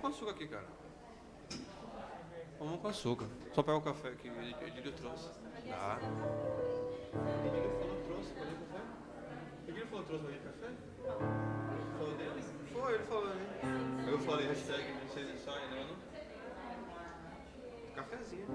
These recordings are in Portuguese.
açúcar aqui, cara. Vamos com açúcar. Só pegar o café que Edílio trouxe. Dá. Edílio falou que trouxe pra ele café? Edílio falou que trouxe pra ele café? Falou dele? Foi, ele falou, né? Eu falei, hashtag, não sei se sai, né? Cafezinho.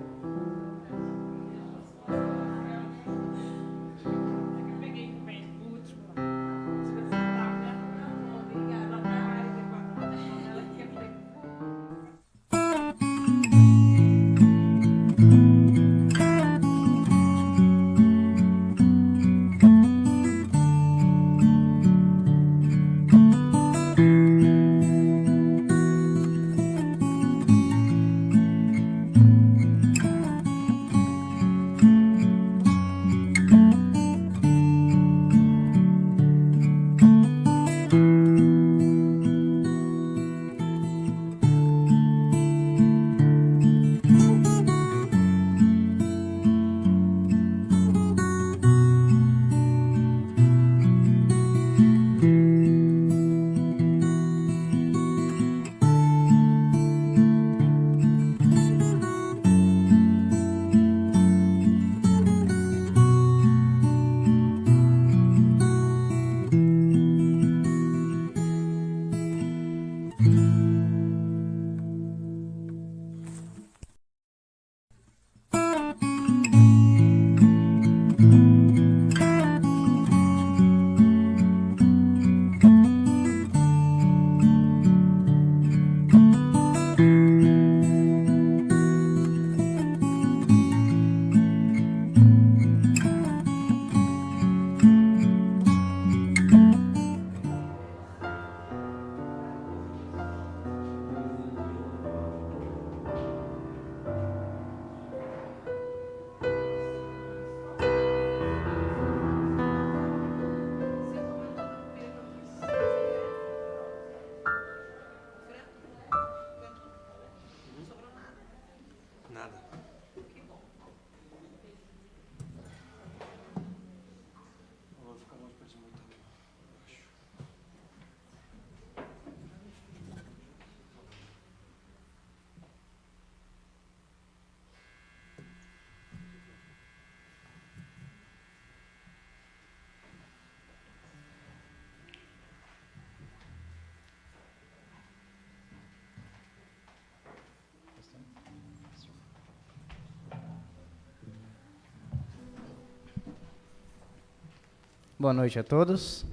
Boa noite a todos.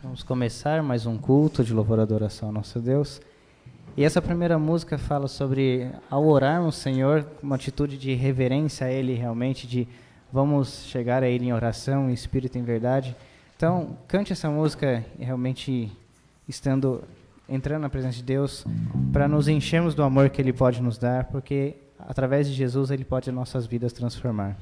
Vamos começar mais um culto de louvor e adoração ao nosso Deus. E essa primeira música fala sobre, ao orarmos, Senhor, uma atitude de reverência a Ele, realmente, de vamos chegar a Ele em oração, em espírito e em verdade. Então, cante essa música realmente entrando na presença de Deus, para nos enchermos do amor que Ele pode nos dar, porque através de Jesus Ele pode as nossas vidas transformar.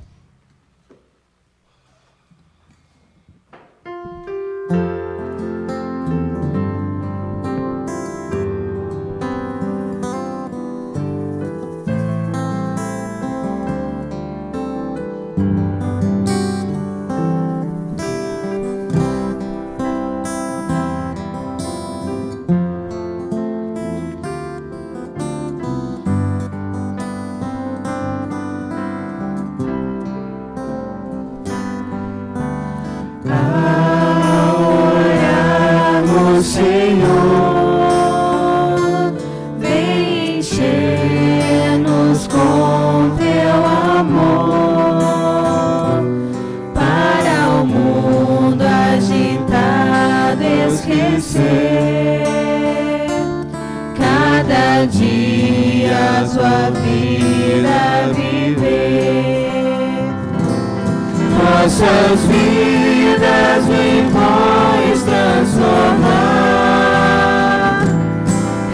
Nossas vidas em paz transformar,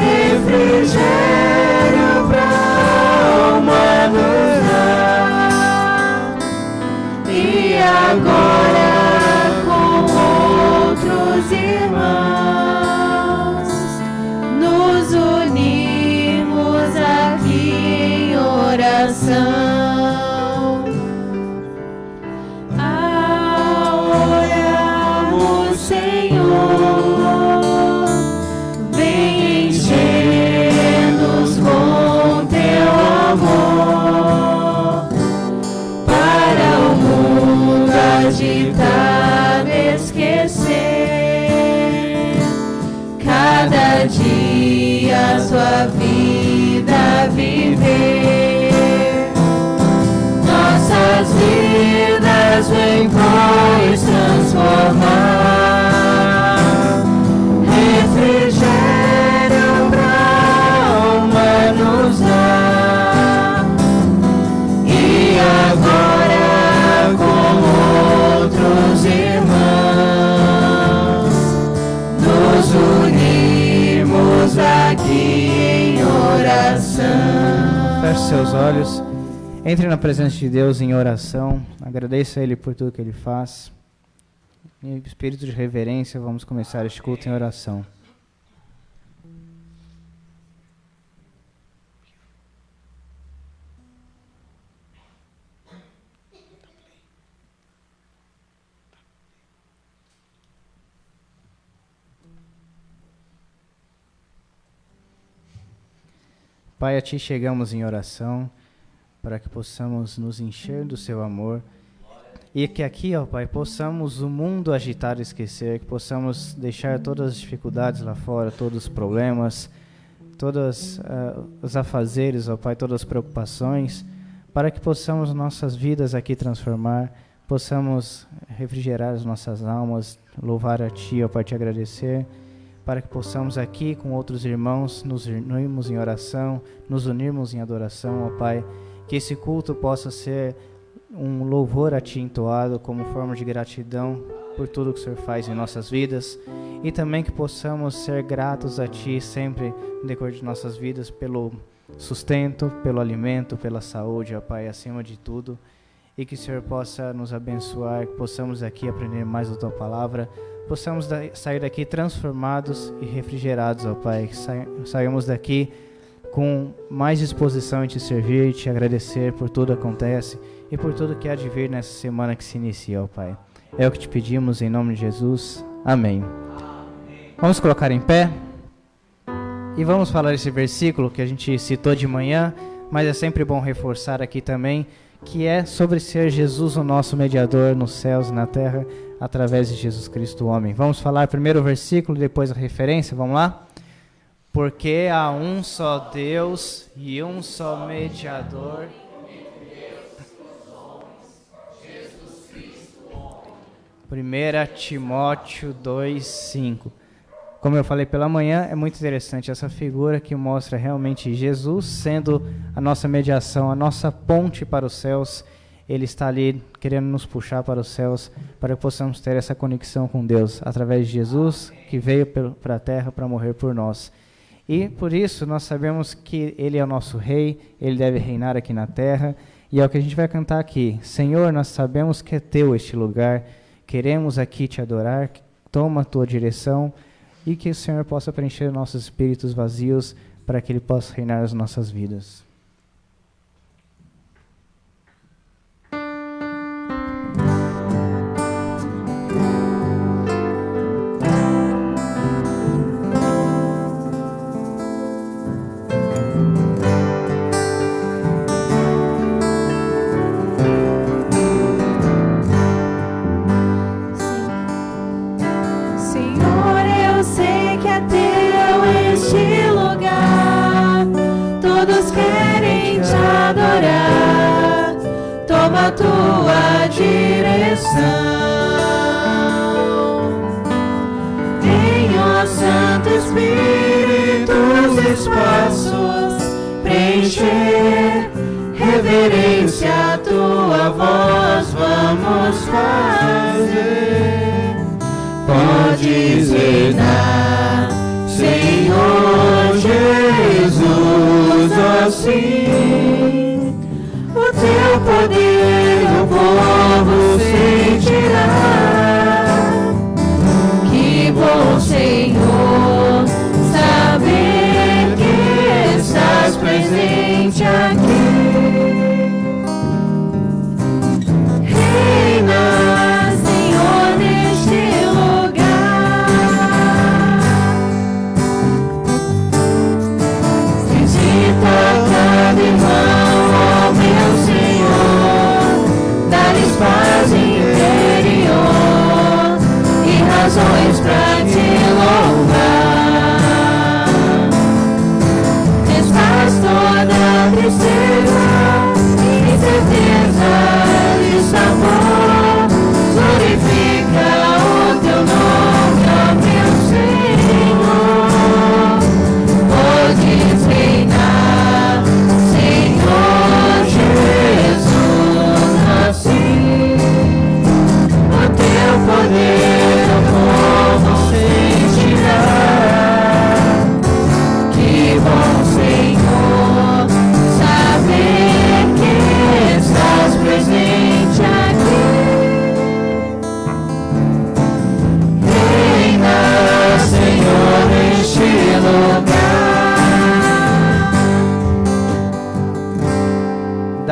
refrigério pra alma nos dar. E agora com outros irmãos nos unimos aqui em oração. Senhor, vem encher agitado esquecer cada dia sua vida viver. Nossas vidas vem pois transformar, refrigério pra alma nos dá. E agora com outros irmãos nos unimos aqui em oração. Feche seus olhos, entre na presença de Deus em oração, agradeça a Ele por tudo que Ele faz. Em espírito de reverência, vamos começar este culto em oração. Pai, a Ti chegamos em oração, para que possamos nos encher do Seu amor, e que aqui, ó Pai, possamos o mundo agitado esquecer, que possamos deixar todas as dificuldades lá fora, todos os problemas, todos os afazeres, ó Pai, todas as preocupações, para que possamos nossas vidas aqui transformar, possamos refrigerar as nossas almas, louvar a Ti, ó Pai, Te agradecer, para que possamos aqui com outros irmãos nos unirmos em oração, nos unirmos em adoração, ó Pai, que esse culto possa ser um louvor a Ti entoado como forma de gratidão por tudo que o Senhor faz em nossas vidas, e também que possamos ser gratos a Ti sempre no decorrer de nossas vidas pelo sustento, pelo alimento, pela saúde, ó Pai, acima de tudo, e que o Senhor possa nos abençoar, que possamos aqui aprender mais da Tua Palavra, possamos sair daqui transformados e refrigerados, ó Pai, que saímos daqui com mais disposição em Te servir e Te agradecer por tudo que acontece e por tudo que há de vir nessa semana que se inicia, ó Pai. É o que Te pedimos em nome de Jesus. Amém. Vamos colocar em pé e vamos falar esse versículo que a gente citou de manhã, mas é sempre bom reforçar aqui também, que é sobre ser Jesus o nosso mediador nos céus e na terra, através de Jesus Cristo, o homem. Vamos falar primeiro o versículo e depois a referência, vamos lá? Porque há um só Deus e um só mediador. 1 Timóteo 2:5. Como eu falei pela manhã, é muito interessante essa figura que mostra realmente Jesus sendo a nossa mediação, a nossa ponte para os céus. Ele está ali querendo nos puxar para os céus, para que possamos ter essa conexão com Deus, através de Jesus, que veio para a terra para morrer por nós. E por isso nós sabemos que Ele é o nosso Rei, Ele deve reinar aqui na terra, e é o que a gente vai cantar aqui. Senhor, nós sabemos que é Teu este lugar, queremos aqui Te adorar, toma a Tua direção, e que o Senhor possa preencher nossos espíritos vazios, para que Ele possa reinar as nossas vidas. Toma Tua direção. Vem, ó Santo Espírito, os espaços preencher, reverência a Tua voz vamos fazer. Podes reinar, Senhor Jesus, assim. O Teu poder o povo sentirá. Que bom, Senhor, saber que estás presente aqui. Reina, Senhor, neste lugar. Visita cada irmão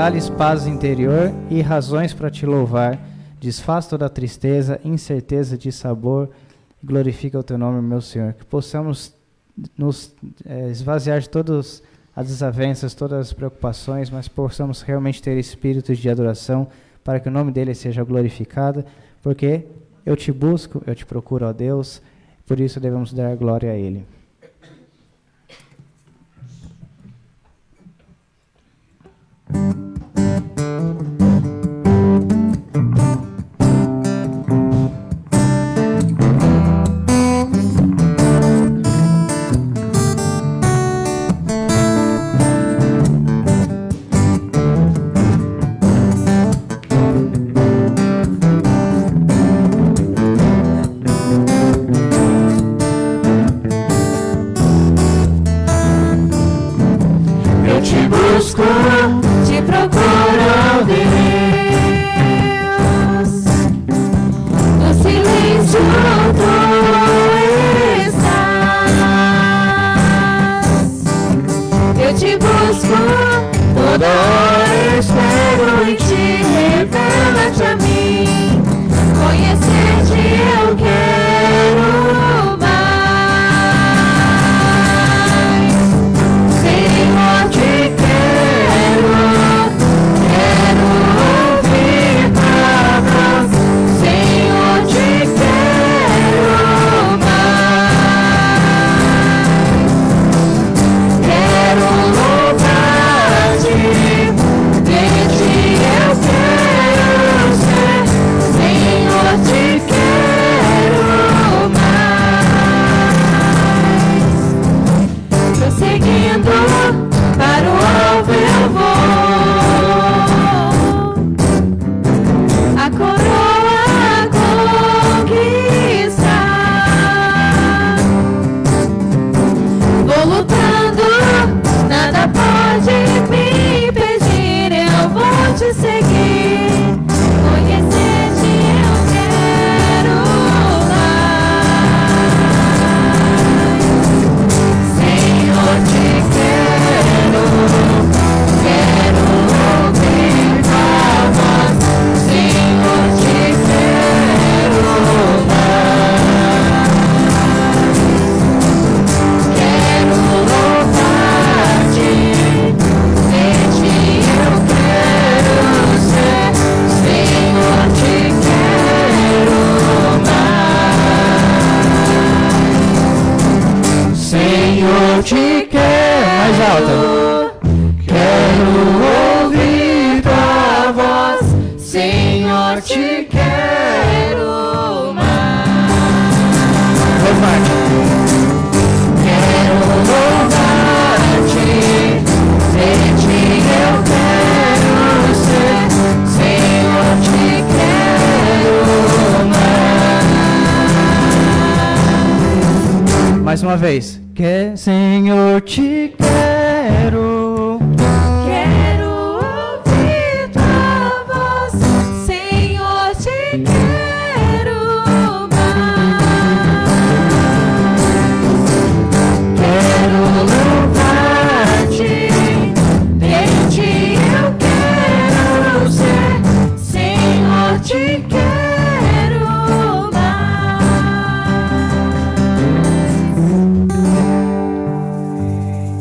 Dá-lhes paz interior e razões para te louvar. Desfaz toda a tristeza, incerteza de sabor. Glorifica o teu nome, meu Senhor. Que possamos nos esvaziar de todas as desavenças, todas as preocupações, mas possamos realmente ter espíritos de adoração para que o nome dele seja glorificado, porque eu te busco, eu te procuro, ó Deus, por isso devemos dar glória a ele. Te procuro, Deus, no silêncio tu estás. Eu te busco, toda hora espero em ti, revela-te a mim. Conhecer-te eu quero mais. Senhor, te quero ouvir tua voz. Senhor, te quero mais. Quero louvar-te, de ti eu quero ser. Senhor, te quero mais. Prosseguindo para o alvo eu vou, a coroa conquistar. Vou lutando, nada pode me impedir, eu vou te seguir. Conhecer-te eu quero mais. Senhor, te quero ouvir tua voz. Senhor, te quero mais. Quero louvar-te, de ti eu quero ser. Senhor, te quero mais. Senhor, te quero Mais alto. Quero ouvir tua voz, Senhor, te quero mais. Quero louvar-te, de ti eu quero ser, Senhor, te quero mais. Mais uma vez. Senhor, te quero. Quero ouvir tua voz, Senhor, te quero mais. Quero louvar-te, de ti eu quero ser, Senhor, te quero mais.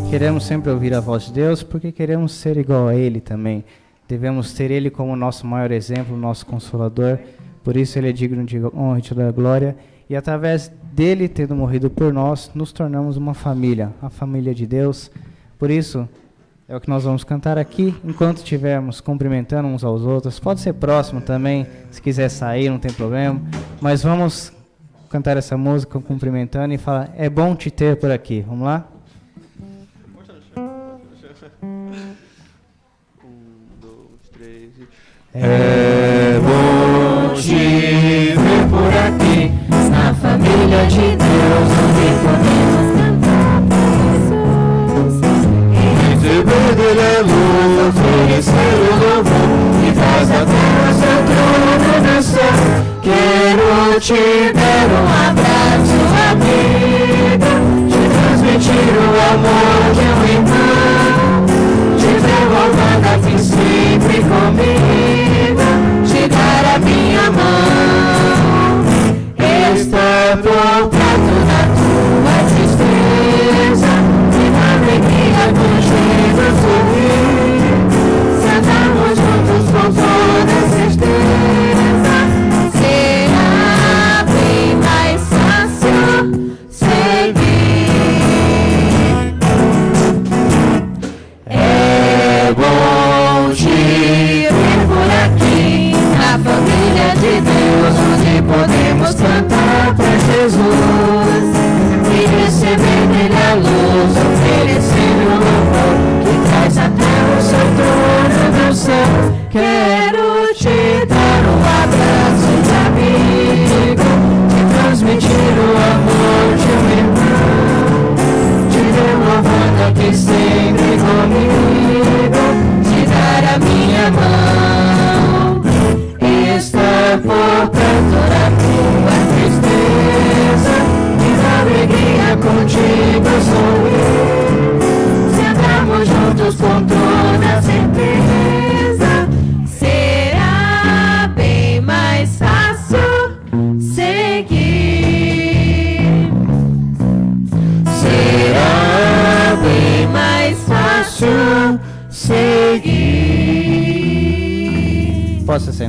Queremos sempre ouvir a voz de Deus porque queremos ser igual a Ele também. Devemos ter Ele como nosso maior exemplo, nosso Consolador. Por isso Ele é digno de honra e de glória. E através dele, tendo morrido por nós, nos tornamos uma família, a família de Deus. Por isso, é o que nós vamos cantar aqui, enquanto estivermos cumprimentando uns aos outros. Pode ser próximo também, se quiser sair, não tem problema. Mas vamos cantar essa música cumprimentando e falar, é bom te ter por aqui. Vamos lá? É bom te ver por aqui, na família de Deus, onde podemos cantar para Jesus. E receber dele a luz, oferecer o louvor, e faz a terra seu trono no céu. Quero te dar um abraço, amigo, te transmitir o amor de um irmão, te ver voltando a princípio.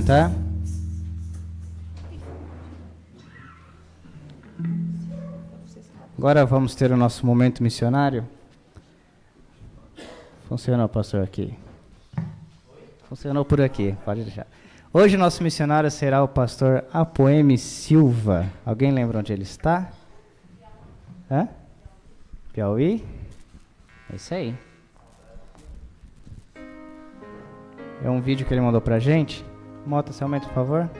sentar. Agora vamos ter o nosso momento missionário. Funcionou, pastor, aqui. Funcionou por aqui, pode deixar. Hoje nosso missionário será o pastor Apoeme Silva. Alguém lembra onde ele está? Hã? Piauí? É isso aí. É um vídeo que ele mandou pra gente. Mota, você aumenta, por favor.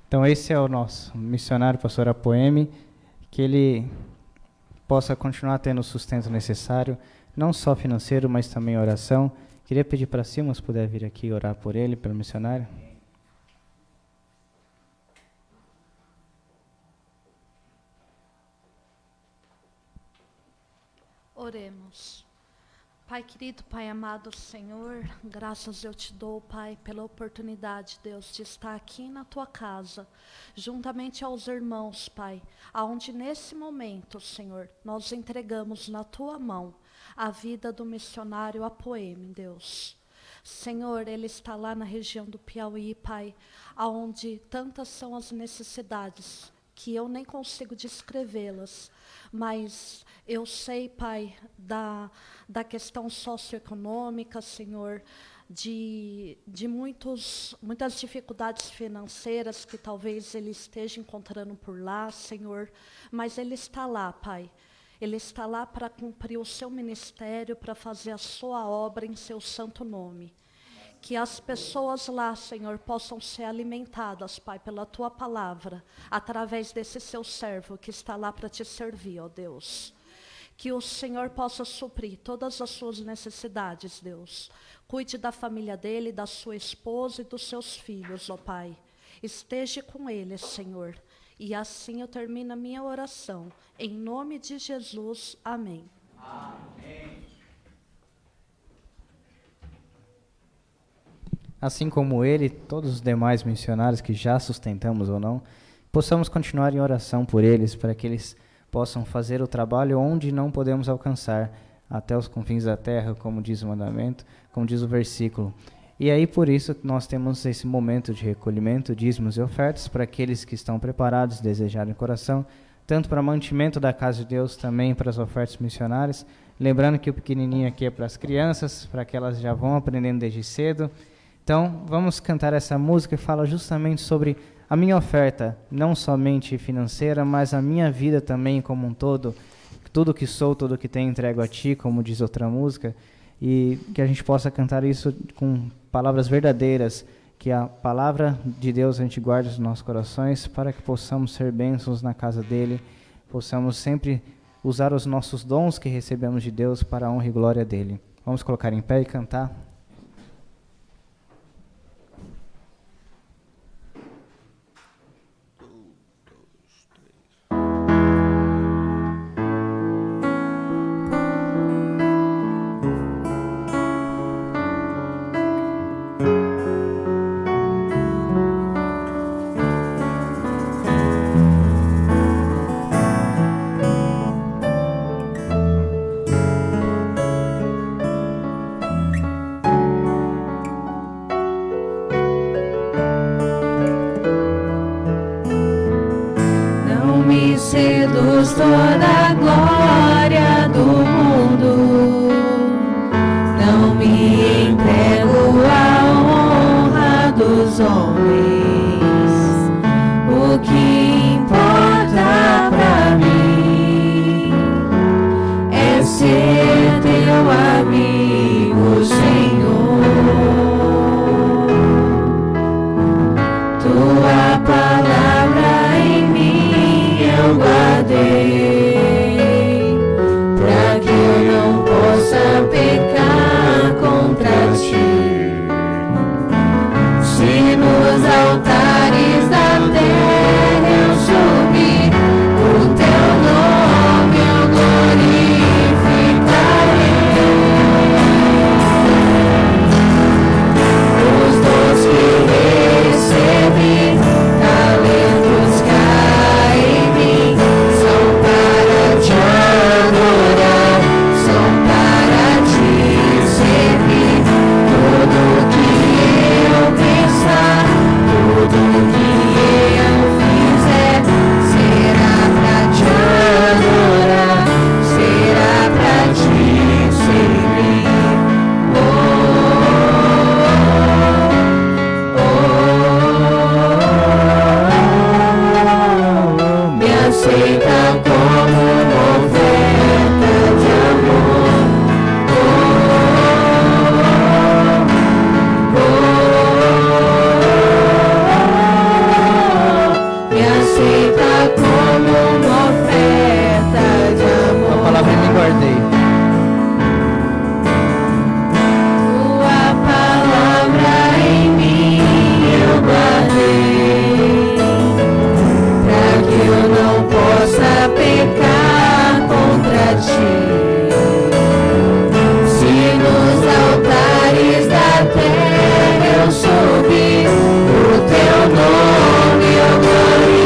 Então esse é o nosso missionário, pastor Apoeme, que ele possa continuar tendo o sustento necessário, não só financeiro, mas também oração. Queria pedir para Silma, se puder vir aqui orar por ele, pelo missionário. Oremos. Pai querido, Pai amado Senhor, graças eu te dou, Pai, pela oportunidade, Deus, de estar aqui na tua casa, juntamente aos irmãos, Pai, aonde nesse momento, Senhor, nós entregamos na tua mão a vida do missionário Apoeme, Deus. Senhor, ele está lá na região do Piauí, Pai, aonde tantas são as necessidades que eu nem consigo descrevê-las, mas eu sei, Pai, da questão socioeconômica, Senhor, de muitas dificuldades financeiras que talvez ele esteja encontrando por lá, Senhor, mas ele está lá, Pai. Ele está lá para cumprir o seu ministério, para fazer a sua obra em seu santo nome. Que as pessoas lá, Senhor, possam ser alimentadas, Pai, pela tua palavra, através desse seu servo que está lá para te servir, ó Deus. Que o Senhor possa suprir todas as suas necessidades, Deus. Cuide da família dele, da sua esposa e dos seus filhos, ó Pai. esteja com eles, Senhor. E assim eu termino a minha oração. Em nome de Jesus, amém. Assim como ele, todos os demais missionários que já sustentamos ou não, possamos continuar em oração por eles, para que eles possam fazer o trabalho onde não podemos alcançar, até os confins da terra, como diz o mandamento, como diz o versículo. E aí, por isso, nós temos esse momento de recolhimento, dízimos e ofertas, para aqueles que estão preparados, desejarem o coração, tanto para mantimento da casa de Deus, também para as ofertas missionárias. Lembrando que o pequenininho aqui é para as crianças, para que elas já vão aprendendo desde cedo. Então, vamos cantar essa música que fala justamente sobre a minha oferta, não somente financeira, mas a minha vida também como um todo. Tudo que sou, tudo que tenho, entrego a Ti, como diz outra música, e que a gente possa cantar isso com palavras verdadeiras, que a palavra de Deus a gente guarde nos nossos corações, para que possamos ser bênçãos na casa dEle, possamos sempre usar os nossos dons que recebemos de Deus para a honra e glória dEle. Vamos colocar em pé e cantar. Seduz toda a glória do mundo, não me entrego à honra dos homens. O que importa pra mim é ser teu amigo, Senhor. Tua palavra em mim eu guardei, pra que eu não possa pecar contra ti. Se nos altares da terra eu subir, o teu nome eu glorificarei. Os dons que recebi, talentos cá em mim, são para te adorar, são para te servir. Tudo que eu pensar, tudo que eu fizer, será para te adorar, será para te servir. Me aceita como uma oferta de amor. Me aceita como uma oferta de amor. A palavra eu me guardei. Tua palavra em mim eu guardei, pra que eu não possa pecar contra ti. Se nos altares da terra eu subir, o teu nome eu glorificarei.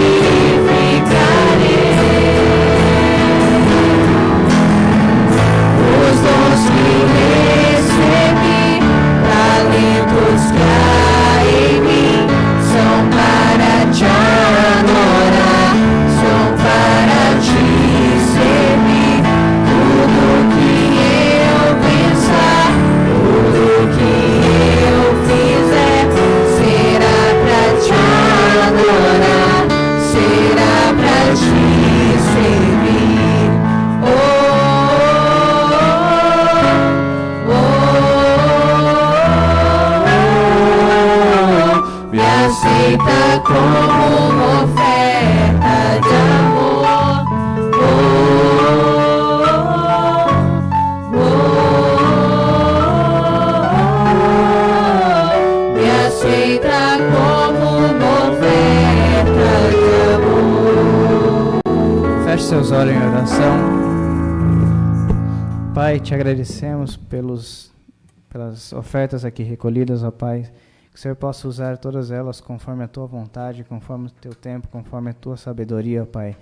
Feche seus olhos em oração. Pai, te agradecemos pelas ofertas aqui recolhidas, ó Pai. Que o Senhor possa usar todas elas conforme a Tua vontade, conforme o Teu tempo, conforme a Tua sabedoria, ó Pai.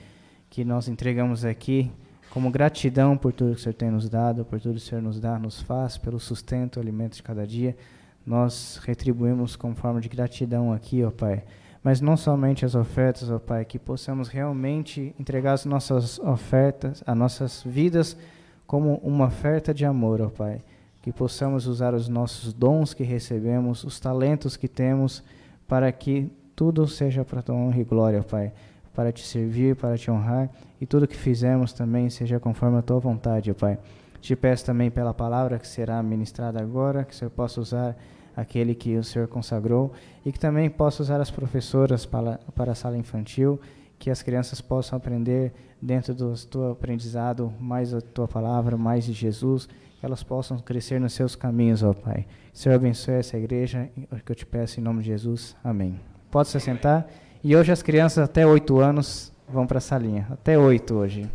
Que nós entregamos aqui como gratidão por tudo que o Senhor tem nos dado, por tudo que o Senhor nos faz, pelo sustento, alimento de cada dia. Nós retribuímos com forma de gratidão aqui, ó Pai. Mas não somente as ofertas, ó Pai, que possamos realmente entregar as nossas ofertas, as nossas vidas, como uma oferta de amor, ó Pai. Que possamos usar os nossos dons que recebemos, os talentos que temos, para que tudo seja para Tua honra e glória, ó Pai. Para Te servir, para Te honrar, e tudo que fizermos também seja conforme a Tua vontade, ó Pai. Te peço também pela palavra que será ministrada agora, que o Senhor possa usar aquele que o Senhor consagrou, e que também possa usar as professoras para a sala infantil, que as crianças possam aprender dentro do teu aprendizado mais a Tua palavra, mais de Jesus, que elas possam crescer nos Seus caminhos, ó Pai. Senhor, abençoe essa igreja, que eu te peço em nome de Jesus. Amém. Pode se sentar. E hoje as crianças até 8 anos vão para a salinha. Até 8 hoje.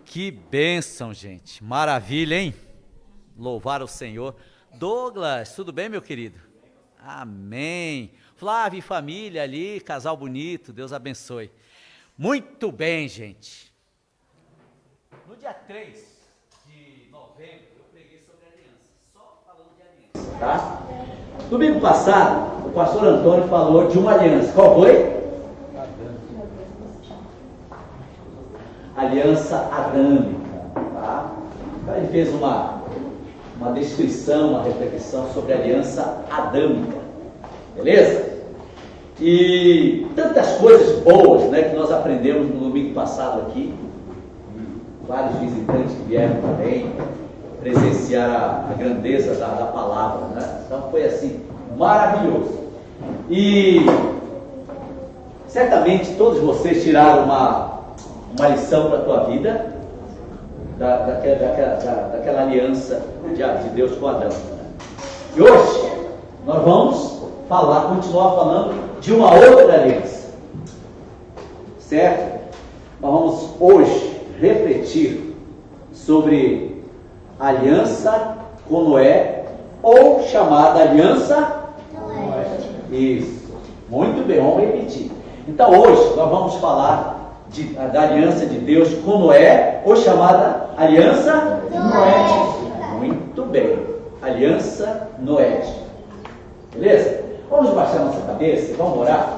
Que bênção, gente. Maravilha, hein? Louvar o Senhor. Douglas, tudo bem, meu querido? Amém. Flávio e família ali, casal bonito, Deus abençoe. Muito bem, gente. No dia 3 de novembro, eu preguei sobre aliança. Só falando de aliança, tá? Domingo passado, o pastor Antônio falou de uma aliança. Qual foi? Aliança adâmica, tá? Então ele fez uma descrição, uma reflexão sobre a aliança adâmica, beleza? E tantas coisas boas, né, que nós aprendemos no domingo passado aqui, vários visitantes que vieram também presenciar a grandeza da palavra, né? Então foi assim, maravilhoso. E certamente todos vocês tiraram uma lição para a tua vida, daquela aliança de Deus com Adão. E hoje, nós vamos continuar falando de uma outra aliança, certo? Nós vamos hoje refletir sobre a aliança com Noé, ou chamada aliança Noé. Isso, muito bem, vamos repetir. Então hoje, nós vamos falar da aliança de Deus com Noé, ou chamada aliança Noé. Muito bem, aliança Noé. Beleza? Vamos baixar nossa cabeça, vamos orar.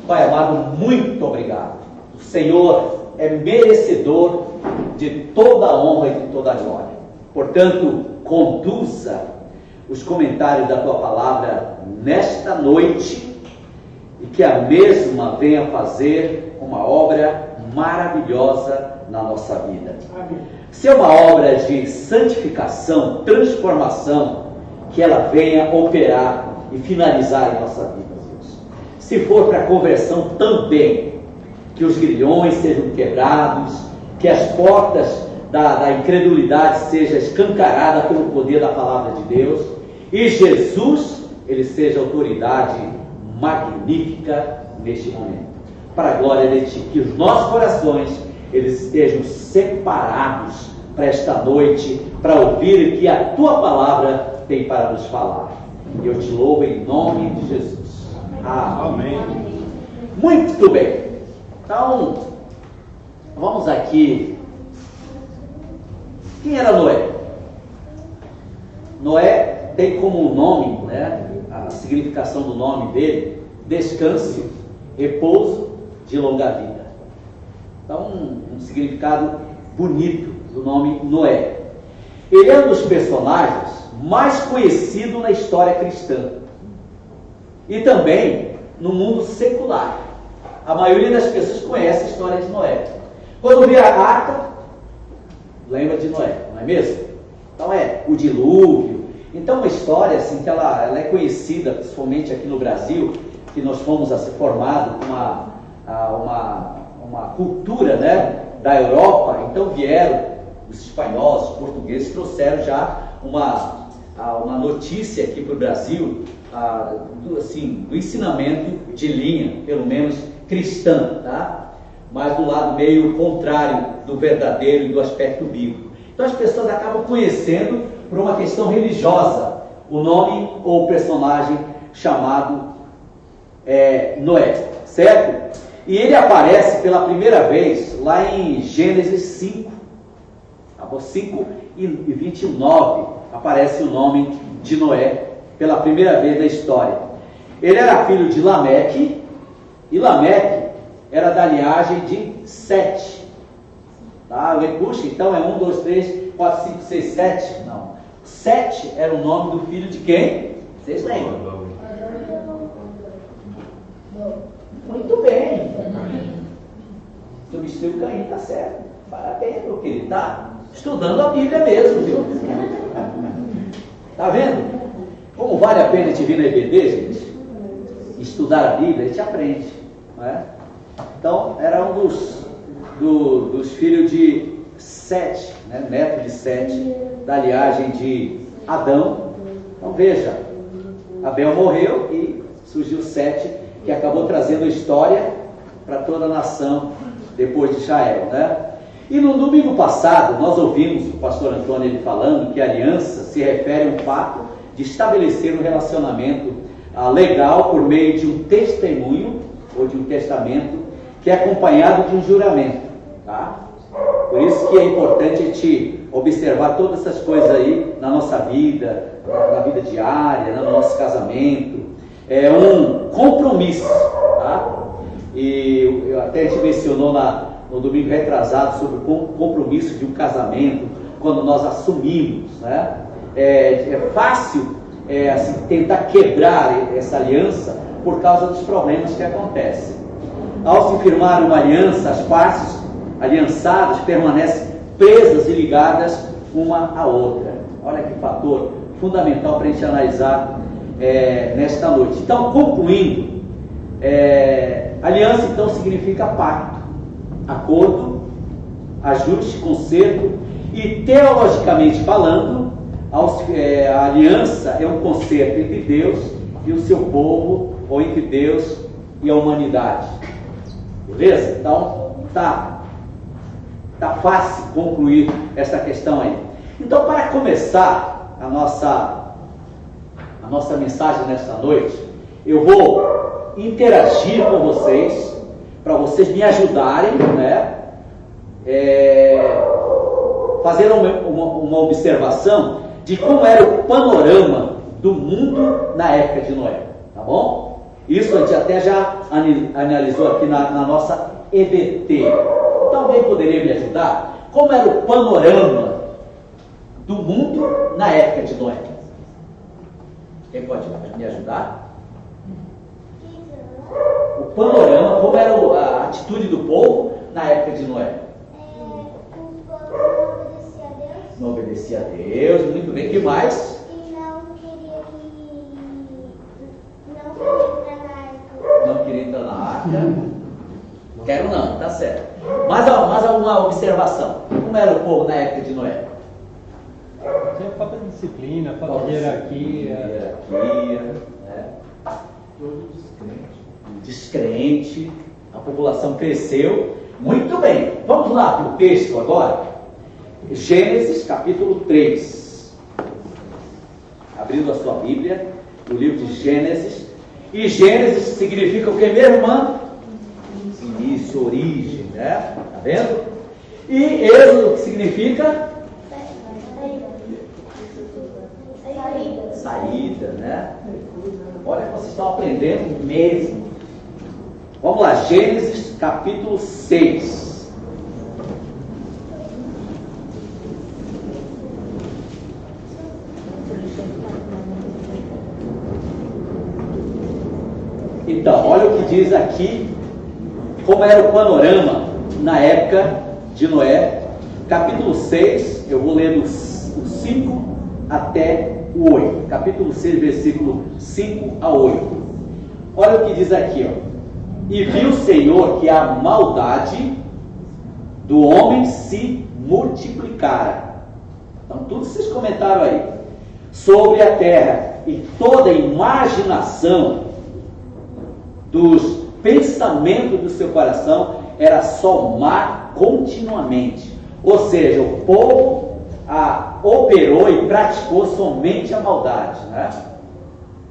Pai amado, muito obrigado. O Senhor é merecedor de toda a honra e de toda a glória. Portanto, conduza os comentários da tua palavra nesta noite, e que a mesma venha fazer uma obra maravilhosa na nossa vida. Amém. Se é uma obra de santificação, transformação, que ela venha operar e finalizar em nossa vida, Deus. Se for para conversão também, que os grilhões sejam quebrados, que as portas da incredulidade sejam escancaradas pelo poder da palavra de Deus, e Jesus, ele seja autoridade magnífica neste momento. Para a glória de Ti, que os nossos corações eles estejam separados para esta noite, para ouvir o que a Tua palavra tem para nos falar. E eu te louvo em nome de Jesus. Amém. Muito bem. Então, vamos aqui. Quem era Noé? Noé tem como nome, né, a significação do nome dele, descanso, repouso, de longa vida. Então, um significado bonito do nome Noé. Ele é um dos personagens mais conhecidos na história cristã. e também no mundo secular. A maioria das pessoas conhece a história de Noé. Quando vê a arca, lembra de Noé, não é mesmo? Então o dilúvio. Então uma história assim, que ela é conhecida, principalmente aqui no Brasil, que nós fomos a ser formados com uma cultura, né, da Europa. Então vieram os espanhóis, os portugueses, trouxeram já uma notícia aqui para o Brasil, do ensinamento de linha, pelo menos cristã, tá? Mas do lado meio contrário do verdadeiro e do aspecto bíblico. Então as pessoas acabam conhecendo, por uma questão religiosa, o nome ou o personagem chamado Noé, certo? E ele aparece pela primeira vez lá em Gênesis 5, 5:29, aparece o nome de Noé pela primeira vez na história. Ele era filho de Lameque, e Lameque era da linhagem de Sete. Tá? Puxa, então é 1, 2, 3, 4, 5, 6, 7? Não. Sete era o nome do filho de quem? Vocês lembram? Muito bem. Substituiu Caim, tá certo. Parabéns, meu querido. Tá estudando a Bíblia mesmo, viu? Tá vendo? Como vale a pena a gente vir na EBD, gente? Estudar a Bíblia, a gente aprende. Não é? Então, era um dos filhos de Sete, né? Neto de Sete, da linhagem de Adão. Então, veja, Abel morreu e surgiu Sete, que acabou trazendo a história para toda a nação depois de Israel, né? E no domingo passado, nós ouvimos o pastor Antônio ele falando que a aliança se refere a um fato de estabelecer um relacionamento legal por meio de um testemunho ou de um testamento que é acompanhado de um juramento, tá? Por isso que é importante a gente observar todas essas coisas aí na nossa vida, na vida diária, no nosso casamento. É um compromisso, tá? E até a gente mencionou no domingo retrasado sobre o compromisso de um casamento, quando nós assumimos, né? É fácil assim, tentar quebrar essa aliança por causa dos problemas que acontecem. Ao se firmar uma aliança, as partes aliançadas permanecem presas e ligadas uma à outra. Olha que fator fundamental para a gente analisar nesta noite. Então, concluindo, aliança então significa pacto, acordo, ajuste, conserto, e teologicamente falando, a aliança é um concerto entre Deus e o seu povo, ou entre Deus e a humanidade. Beleza? Então, tá fácil concluir essa questão aí. Então, para começar a nossa mensagem nesta noite, eu vou interagir com vocês, para vocês me ajudarem, né? Fazer uma observação de como era o panorama do mundo na época de Noé, tá bom? Isso a gente até já analisou aqui na nossa EBT. Então alguém poderia me ajudar? Como era o panorama do mundo na época de Noé? Quem pode me ajudar? O panorama, como era a atitude do povo na época de Noé? Não obedecia a Deus, muito bem. O que mais? Não queria entrar na arca. Quero não, tá certo. Mais alguma observação? Como era o povo na época de Noé? Tinha falta de disciplina, falta de hierarquia. Né? Descrente. A população cresceu. Muito bem. Vamos lá para o texto agora. Gênesis capítulo 3. Abrindo a sua Bíblia, o livro de Gênesis. E Gênesis significa o que, minha irmã? Início, origem, né? Tá vendo? E Êxodo, que significa? Saída, né? Olha que vocês estão aprendendo mesmo. Vamos lá, Gênesis capítulo 6. Então, olha o que diz aqui, como era o panorama na época de Noé. Capítulo 6, eu vou ler do 5 até o 8. Capítulo 6, versículo 5 a 8. Olha o que diz aqui, ó. E viu o Senhor que a maldade do homem se multiplicara. Então, tudo vocês comentaram aí. Sobre a terra, e toda a imaginação dos pensamentos do seu coração era só má continuamente. Ou seja, o povo operou e praticou somente a maldade, né?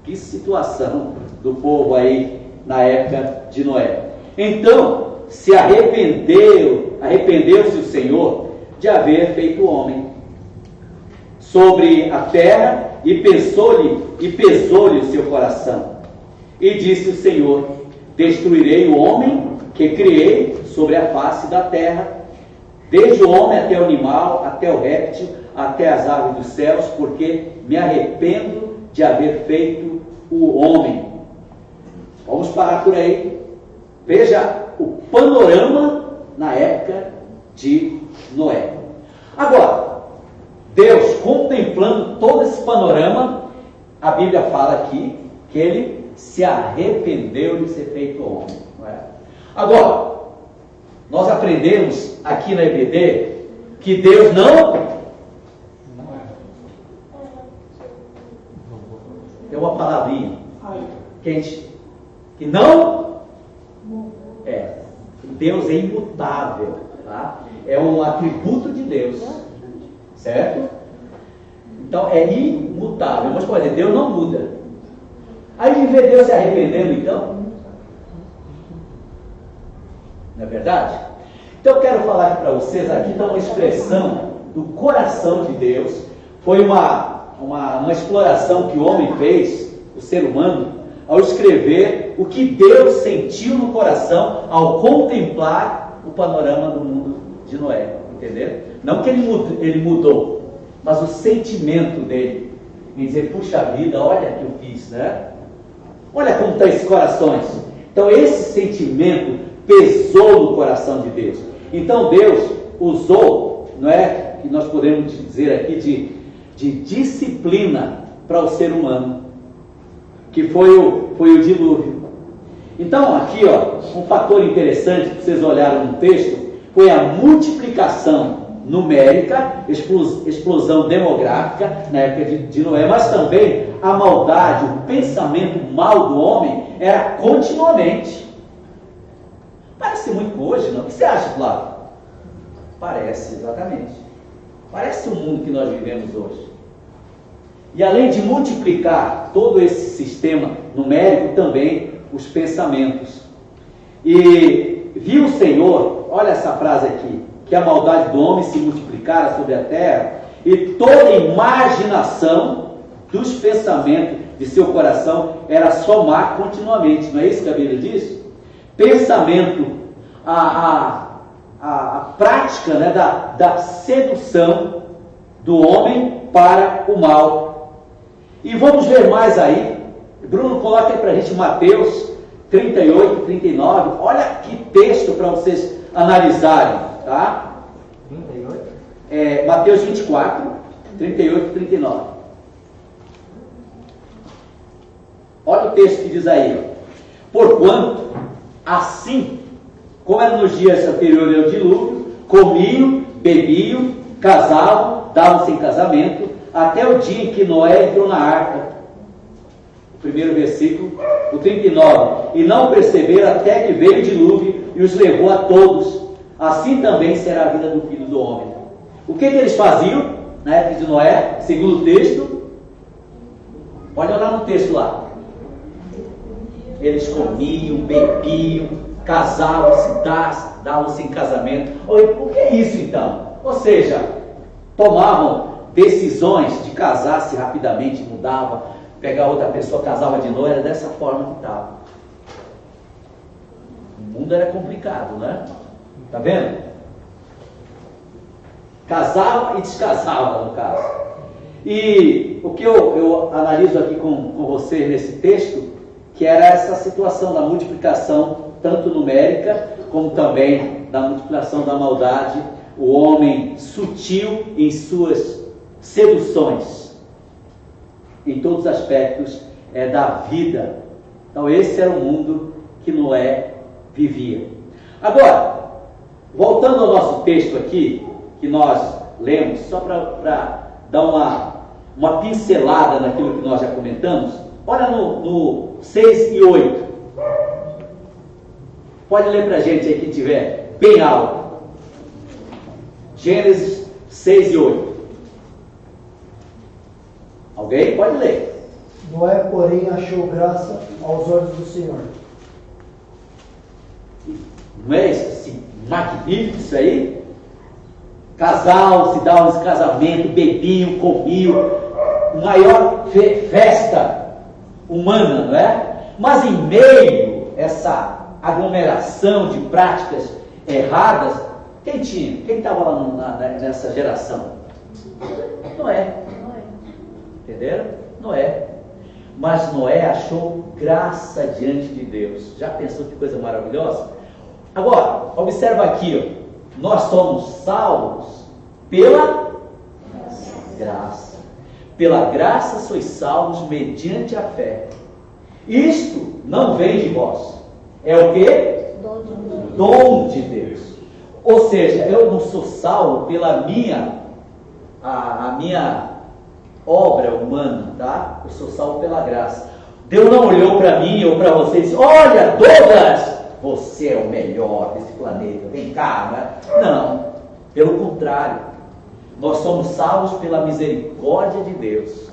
Que situação do povo aí na época de Noé. Então, se arrependeu-se o Senhor de haver feito o homem sobre a terra, e pesou-lhe o seu coração. E disse o Senhor: destruirei o homem que criei sobre a face da terra, desde o homem até o animal, até o réptil, até as aves dos céus, porque me arrependo de haver feito o homem. Vamos parar por aí. Veja o panorama na época de Noé. Agora, Deus, contemplando todo esse panorama, a Bíblia fala aqui que ele se arrependeu de ser feito homem. Não é? Agora, nós aprendemos aqui na EBD que Deus não... Tem uma palavrinha quente. Que não... Deus é imutável. Tá? É um atributo de Deus. Certo? Então é imutável. Mas pode dizer, Deus não muda. Aí de ver Deus se arrependendo, então, não é verdade? Então eu quero falar aqui para vocês, aqui está uma expressão do coração de Deus. Foi uma exploração que o homem fez, o ser humano, ao escrever o que Deus sentiu no coração ao contemplar o panorama do mundo de Noé. Entendeu? Não que ele mudou, mas o sentimento dele em dizer, puxa vida, olha o que eu fiz, né? Olha como estão esses corações. Então esse sentimento pesou no coração de Deus. Então Deus usou, não é, que nós podemos dizer aqui de disciplina para o ser humano, que foi o dilúvio. Então aqui, ó, um fator interessante que vocês olharam no texto foi a multiplicação numérica, explosão demográfica na época de Noé, mas também a maldade, o pensamento mal do homem era continuamente. Parece muito com hoje, não? O que você acha, Flávio? Parece, exatamente. Parece o mundo que nós vivemos hoje. E além de multiplicar todo esse sistema numérico, também os pensamentos. E viu o Senhor, olha essa frase aqui, que a maldade do homem se multiplicara sobre a terra, e toda a imaginação dos pensamentos de seu coração era só má continuamente. Não é isso que a Bíblia diz? Pensamento, a prática, né, da sedução do homem para o mal. E vamos ver mais aí. Bruno, coloca aí para a gente Mateus 38, 39. Olha que texto para vocês analisarem, tá? 38? Mateus 24, 38 e 39. Olha o texto que diz aí. Porquanto, assim, como era nos dias anteriores ao dilúvio, comiam, bebiam, casavam, davam-se em casamento, até o dia em que Noé entrou na arca. O primeiro versículo, o 39. E não perceberam até que veio o dilúvio e os levou a todos. Assim também será a vida do Filho do Homem. O que eles faziam na época de Noé, segundo o texto? Pode olhar no texto lá. Eles comiam, bebiam, casavam-se, davam-se em casamento. O que é isso então? Ou seja, tomavam decisões de casar-se rapidamente, mudava, pegar outra pessoa, casava de novo, era dessa forma que estava. O mundo era complicado, né? Tá vendo? Casava e descasava, no caso. E o que eu analiso aqui com vocês nesse texto que era essa situação da multiplicação, tanto numérica, como também da multiplicação da maldade, o homem sutil em suas seduções, em todos os aspectos da vida. Então esse era o mundo que Noé vivia. Agora, voltando ao nosso texto aqui, que nós lemos, só para dar uma pincelada naquilo que nós já comentamos, olha no 6 e 8. Pode ler para a gente aí, quem tiver bem alto. Gênesis 6 e 8. Alguém pode ler. Noé, porém, achou graça aos olhos do Senhor. Não é isso assim, magnífico isso aí? Casal, se dá um casamento, bebiam, comiam, maior festa humana, não é? Mas em meio a essa aglomeração de práticas erradas, quem tinha? Quem estava lá nessa geração? Noé. Entenderam? Noé. Mas Noé achou graça diante de Deus. Já pensou que coisa maravilhosa? Agora, observa aqui, ó. Nós somos salvos pela graça. Pela graça sois salvos mediante a fé. Isto não vem de vós. É o quê? Dom de Deus. Ou seja, eu não sou salvo pela a minha obra humana, tá? Eu sou salvo pela graça. Deus não olhou para mim ou para você e disse: olha, Douglas, você é o melhor desse planeta, vem cá, né? Não, pelo contrário, nós somos salvos pela misericórdia de Deus.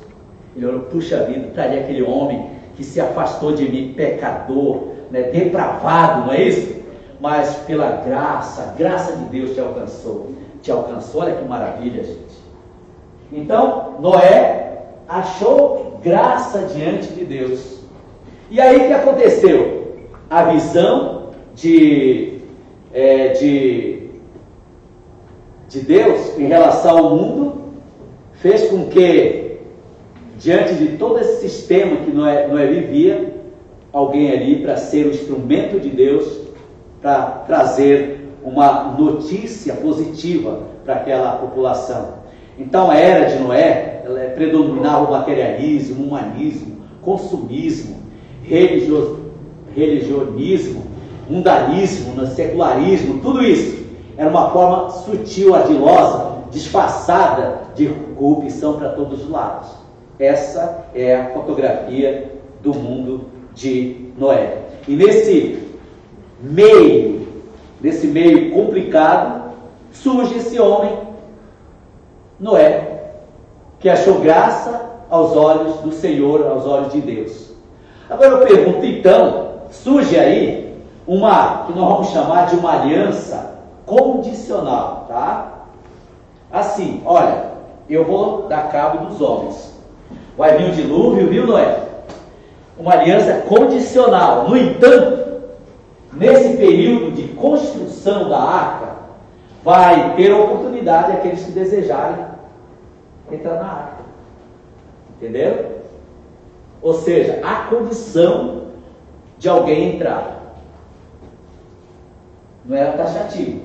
Ele olhou: puxa vida, estaria aquele homem que se afastou de mim, pecador, né, depravado, não é isso? Mas pela graça, a graça de Deus te alcançou, olha que maravilha, gente. Então, Noé achou graça diante de Deus. E aí o que aconteceu? A visão de Deus em relação ao mundo fez com que, diante de todo esse sistema que Noé vivia, alguém ali para ser o instrumento de Deus, para trazer uma notícia positiva para aquela população. Então a era de Noé, ela predominava o materialismo, o humanismo, consumismo, religionismo, mundanismo, secularismo, tudo isso era uma forma sutil, ardilosa, disfarçada de corrupção para todos os lados. Essa é a fotografia do mundo de Noé. E nesse meio complicado, surge esse homem, Noé, que achou graça aos olhos do Senhor, aos olhos de Deus. Agora eu pergunto, então, surge aí uma, que nós vamos chamar de uma aliança condicional, tá? Assim, olha, eu vou dar cabo dos homens. Vai vir o dilúvio, viu, Noé? Uma aliança condicional. No entanto, nesse período de construção da arca, vai ter oportunidade aqueles que desejarem entrar na arca. Entenderam? Ou seja, a condição de alguém entrar. Não era taxativo.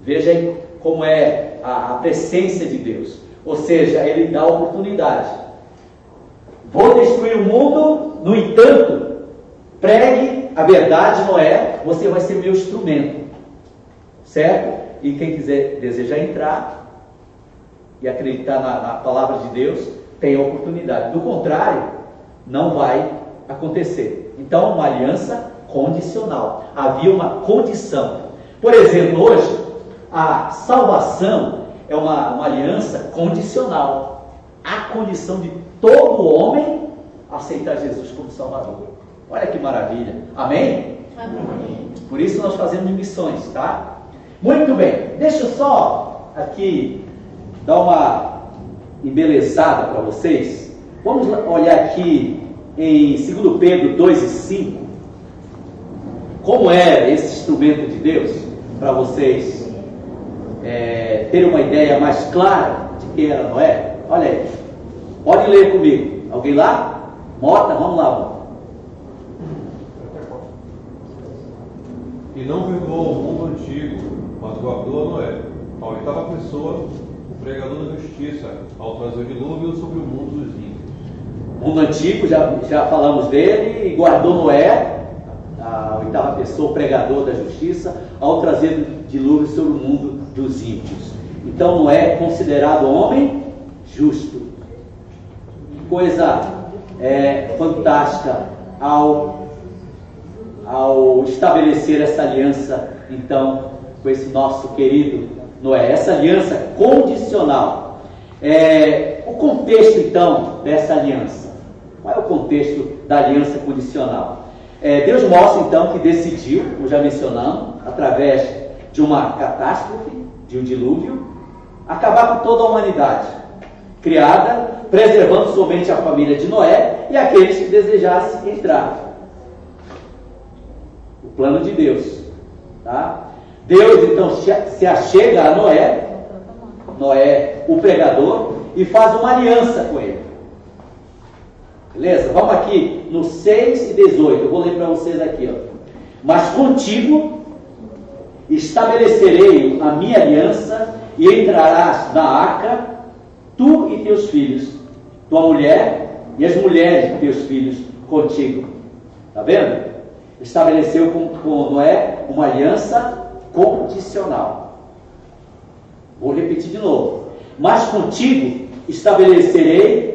Veja aí como é a presença de Deus. Ou seja, Ele dá oportunidade. Vou destruir o mundo, no entanto, pregue a verdade, Noé, você vai ser meu instrumento. Certo? E quem quiser, desejar entrar e acreditar na palavra de Deus, tem a oportunidade. Do contrário, não vai acontecer. Então, uma aliança condicional. Havia uma condição. Por exemplo, hoje, a salvação é uma aliança condicional. A condição de todo homem aceitar Jesus como Salvador. Olha que maravilha. Amém? Amém. Por isso nós fazemos missões, tá? Muito bem. Deixa eu só aqui dar uma embelezada para vocês. Vamos olhar aqui em 2 Pedro 2 e 5. Como é esse instrumento de Deus, para vocês terem uma ideia mais clara de quem era Noé. Olha aí, pode ler comigo. Alguém lá? Mota, vamos lá, Mota. e não perdoou o mundo antigo, mas guardou a Noé. A oitava pessoa, o pregador da justiça, ao trazer o dilúvio sobre o mundo dos ímpios. O mundo antigo, já falamos dele, e guardou Noé, a oitava pessoa, o pregador da justiça, ao trazer o dilúvio sobre o mundo dos ímpios. Então Noé é considerado homem justo. Que coisa fantástica ao estabelecer essa aliança, então, com esse nosso querido Noé. Essa aliança condicional. O contexto, então, dessa aliança. Qual é o contexto da aliança condicional? Deus mostra, então, que decidiu, como já mencionamos, através de uma catástrofe, de um dilúvio, acabar com toda a humanidade criada, preservando somente a família de Noé e aqueles que desejassem entrar. O plano de Deus. Tá? Deus, então, se achega a Noé, o pregador, e faz uma aliança com ele. Beleza? Vamos aqui no 6 e 18. Eu vou ler para vocês aqui. Ó. Mas contigo estabelecerei a minha aliança e entrarás na arca, tu e teus filhos, tua mulher e as mulheres de teus filhos contigo. Está vendo? Estabeleceu com Noé uma aliança condicional. Vou repetir de novo. Mas contigo estabelecerei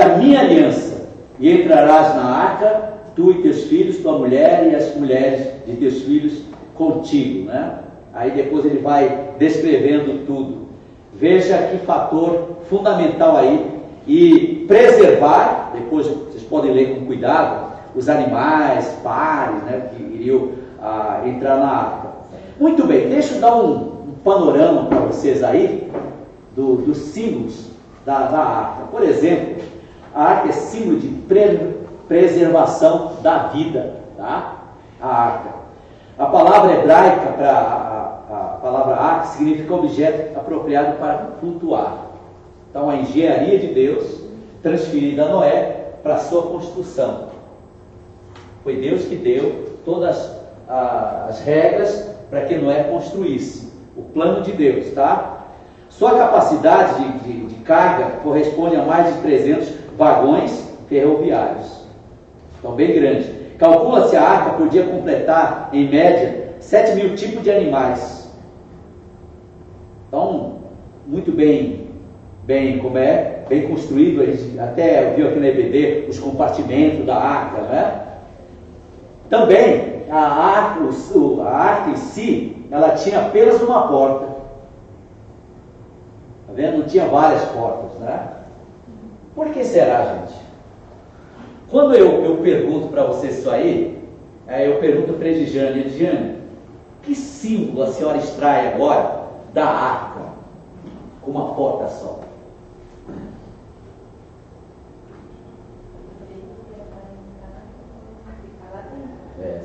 a minha aliança, e entrarás na arca, tu e teus filhos, tua mulher e as mulheres de teus filhos contigo, né? Aí depois ele vai descrevendo tudo. Veja que fator fundamental aí, e preservar, depois vocês podem ler com cuidado, os animais, pares, né, que iriam entrar na arca. Muito bem, deixa eu dar um panorama para vocês aí, dos símbolos da arca. Por exemplo, a arca é símbolo de preservação da vida, tá? A arca. A palavra hebraica para a palavra arca significa objeto apropriado para flutuar. Então, a engenharia de Deus transferida a Noé para a sua construção. Foi Deus que deu todas as regras para que Noé construísse. O plano de Deus, tá? Sua capacidade de carga corresponde a mais de 300 vagões ferroviários. Então, bem grande. Calcula-se a arca podia completar, em média, 7.000 tipos de animais. Então, muito bem construído. A gente até viu aqui na EBD os compartimentos da arca, né? Também, a arca em si, ela tinha apenas uma porta. Tá vendo? Não tinha várias portas, né? Por que será, gente? Quando eu pergunto para vocês isso aí, eu pergunto para a Ediane, que símbolo a senhora extrai agora da arca com uma porta só?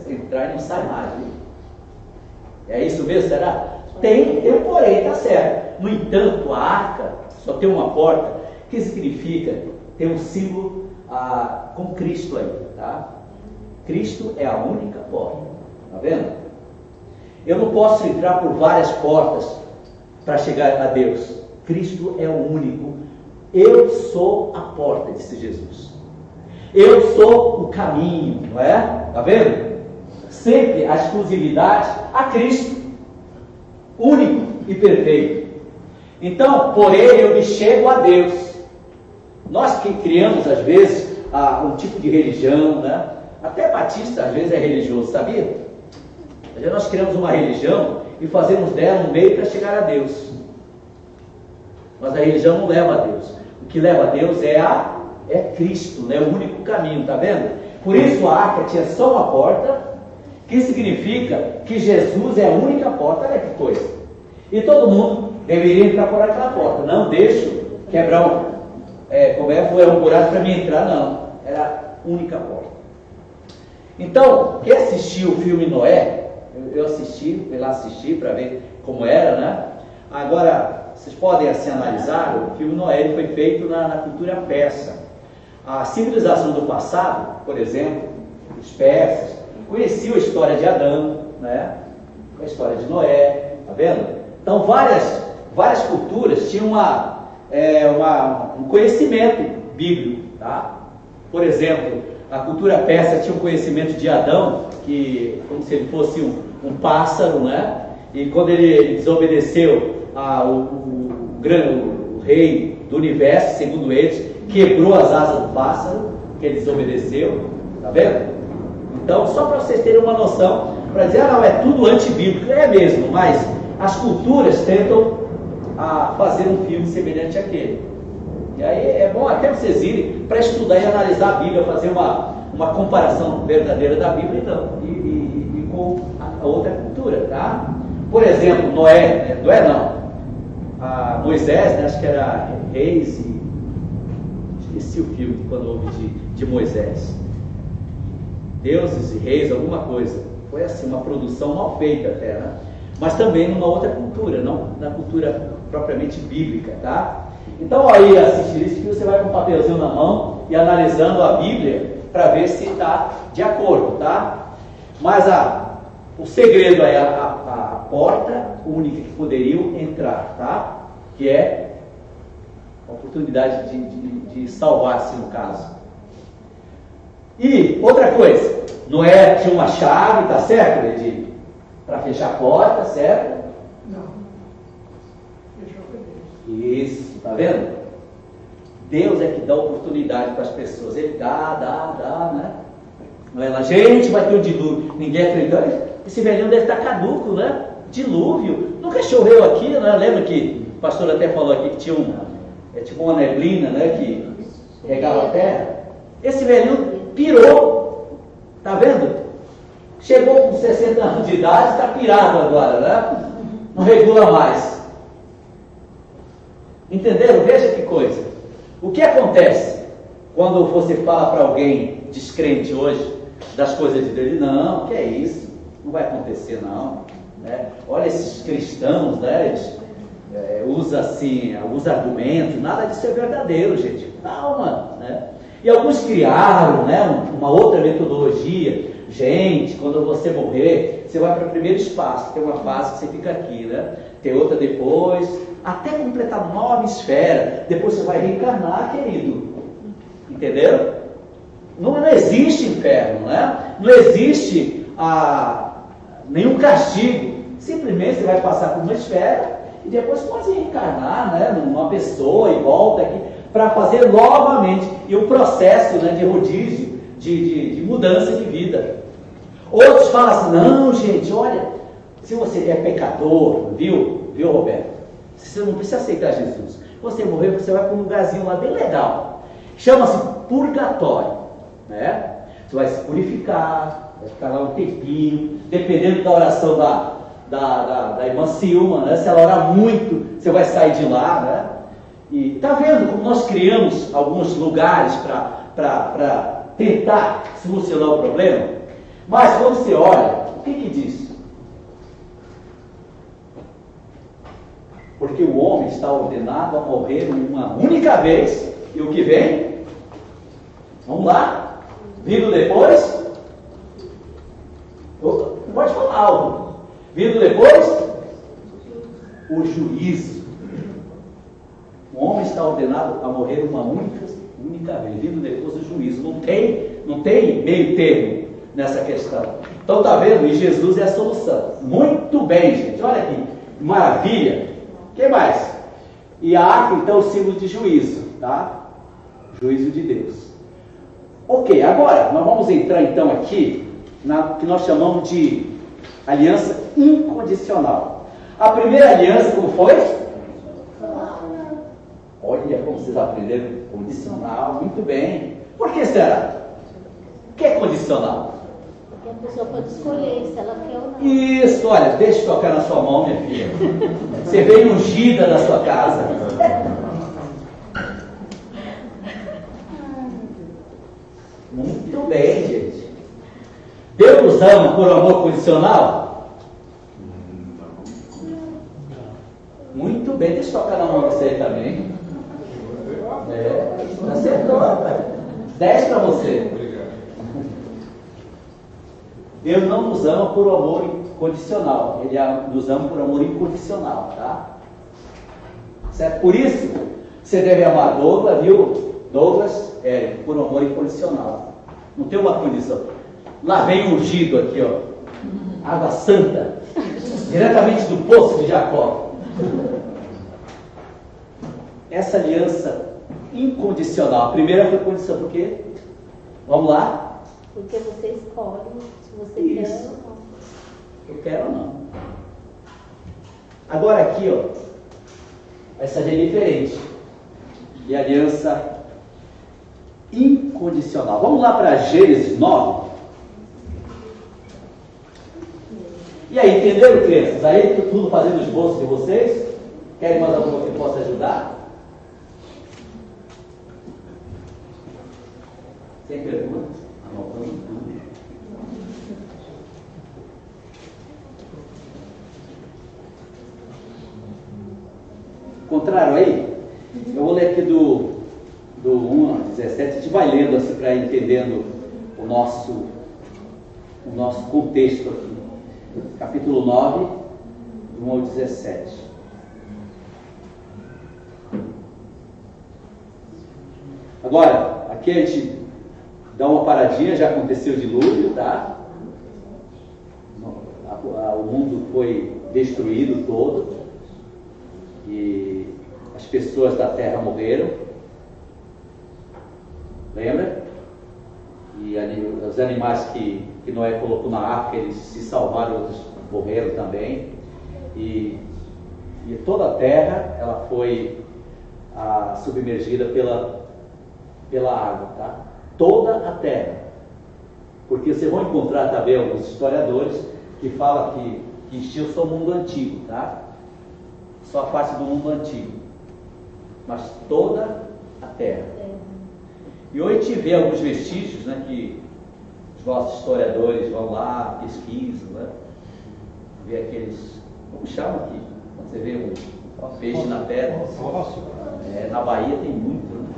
Se entrar e não sai mais. Viu? É isso mesmo, será? Tem um porém, tá certo. No entanto, a arca só tem uma porta, que significa ter um símbolo com Cristo aí, tá? Cristo é a única porta, tá vendo? Eu não posso entrar por várias portas para chegar a Deus. Cristo é o único. Eu sou a porta, disse Jesus. Eu sou o caminho, não é? Tá vendo? Sempre a exclusividade a Cristo, único e perfeito. Então, por ele eu me chego a Deus. Nós que criamos, às vezes, um tipo de religião, né? Até batista, às vezes, é religioso, sabia? Às vezes nós criamos uma religião e fazemos dela um meio para chegar a Deus. Mas a religião não leva a Deus. O que leva a Deus é Cristo, né? O único caminho, tá vendo? Por isso a arca tinha só uma porta, que significa que Jesus é a única porta. Olha que coisa. E todo mundo deveria entrar por aquela porta. Não deixo quebrar um buraco para mim entrar, não. Era a única porta. Então, quem assistiu o filme Noé, eu assisti, fui lá assistir para ver como era, né? Agora, vocês podem assim analisar, o filme Noé ele foi feito na cultura persa. A civilização do passado, por exemplo, os persas, conheciam a história de Adão, né? A história de Noé, tá vendo? Então várias culturas tinham um conhecimento bíblico, tá? Por exemplo, a cultura persa tinha um conhecimento de Adão, que como se ele fosse um pássaro, né? E quando ele desobedeceu o rei do universo, segundo eles, quebrou as asas do pássaro, que ele desobedeceu, tá vendo? Então, só para vocês terem uma noção, para dizer, não, é tudo antibíblico, é mesmo, mas as culturas tentam fazer um filme semelhante àquele. E aí é bom até vocês irem para estudar e analisar a Bíblia, fazer uma comparação verdadeira da Bíblia e com a outra cultura, tá? Por exemplo, Moisés, né, acho que era Reis e... esqueci o filme quando houve de Moisés. Deuses e Reis, alguma coisa. Foi assim, uma produção mal feita até, né? Mas também numa outra cultura, não na cultura propriamente bíblica, tá? Então aí assistir isso que você vai com um papelzinho na mão e analisando a Bíblia para ver se está de acordo, tá? Mas o segredo é a porta única que poderiam entrar, tá? Que é a oportunidade de salvar-se no caso. E outra coisa, Noé tinha uma chave, tá certo, Edith? Para fechar a porta, certo? Não. Fechou com Deus. Isso, tá vendo? Deus é que dá oportunidade para as pessoas. Ele dá, né? Não é lá, gente, vai ter um dilúvio. Ninguém acredita. Esse velhinho deve estar caduco, né? Dilúvio. Nunca choveu aqui, né? Lembra que o pastor até falou aqui que tinha tipo uma neblina, né? Que regava a terra. Esse velhinho pirou. Tá vendo? Chegou com 60 anos de idade, está pirado agora, né? Não regula mais. Entenderam? Veja que coisa. O que acontece quando você fala para alguém descrente hoje das coisas de Deus? Não, que é isso? Não vai acontecer não. Né? Olha esses cristãos, né? Eles usam assim, alguns argumentos, nada disso é verdadeiro, gente. Calma, né? E alguns criaram, né, uma outra metodologia. Gente, quando você morrer, você vai para o primeiro espaço. Tem uma fase que você fica aqui, né? Tem outra depois, até completar uma nova esfera. Depois você vai reencarnar, querido. Entenderam? Não existe inferno, né? Não existe nenhum castigo. Simplesmente você vai passar por uma esfera e depois pode reencarnar, né, numa pessoa e volta aqui para fazer novamente. E o processo, né, de rodízio, de mudança de vida. Outros falam assim, não, gente, olha, se você é pecador, viu Roberto? Você não precisa aceitar Jesus. Você morrer, você vai para um lugarzinho lá bem legal. Chama-se purgatório, né? Você vai se purificar, vai ficar lá um tempinho, dependendo da oração da irmã Silma, né? Se ela orar muito, você vai sair de lá, né? E tá vendo como nós criamos alguns lugares para tentar solucionar o problema? Mas quando você olha, o que diz? Porque o homem está ordenado a morrer uma única vez, e o que vem? Vamos lá? Vindo depois? Pode falar algo. Vindo depois? O juízo. O homem está ordenado a morrer uma única vez, vindo depois do juízo. Não tem meio termo nessa questão. Então tá vendo? E Jesus é a solução. Muito bem, gente. Olha aqui. Maravilha. O que mais? E a arca, então, é o símbolo de juízo, tá? Juízo de Deus. Ok, agora nós vamos entrar então aqui na que nós chamamos de aliança incondicional. A primeira aliança, como foi? Olha como vocês aprenderam. Condicional, muito bem. Por que será? O que é condicional? Porque a pessoa pode escolher se ela quer ou não. Isso, olha, deixa eu tocar na sua mão, minha filha. Você veio ungida da sua casa. Muito bem, gente. Deus nos ama por amor condicional? Muito bem, deixa eu tocar na mão de você também. Acertou, rapaz. 10 para você. Deus não nos ama por amor condicional, Ele nos ama por amor incondicional, tá? Certo? Por isso, você deve amar Douglas, viu? Douglas, por amor incondicional. Não tem uma condição. Lá vem o ungido aqui, ó. Água santa, diretamente do poço de Jacó. Essa aliança incondicional. A primeira foi condição, por quê? Vamos lá? Porque você escolhe se você Isso. quer ou não. Eu quero ou não. Agora aqui, ó, essa já é diferente. E aliança incondicional. Vamos lá para Gênesis 9. E aí, entenderam, crianças? Aí, tudo fazendo esboço de vocês? Querem mais alguma que possa ajudar? Sem perguntas? Anotando tudo. Contrário aí, eu vou ler aqui do 1 ao 17, a gente vai lendo assim para ir entendendo o nosso contexto aqui. Capítulo 9, do 1 ao 17. Agora, aqui a gente dá uma paradinha, já aconteceu o dilúvio, tá? O mundo foi destruído todo e as pessoas da terra morreram. Lembra? E os animais que Noé colocou na arca, eles se salvaram, outros morreram também. E toda a terra, ela foi submergida pela água, tá? Toda a terra. Porque vocês vão encontrar também alguns historiadores que falam que encheu só o mundo antigo, tá? Só a parte do mundo antigo. Mas toda a terra. E hoje a gente vê alguns vestígios, né, que os nossos historiadores vão lá, pesquisam, né? Vê aqueles, como chama aqui? Quando você vê um peixe na pedra. Na Bahia tem muito, né?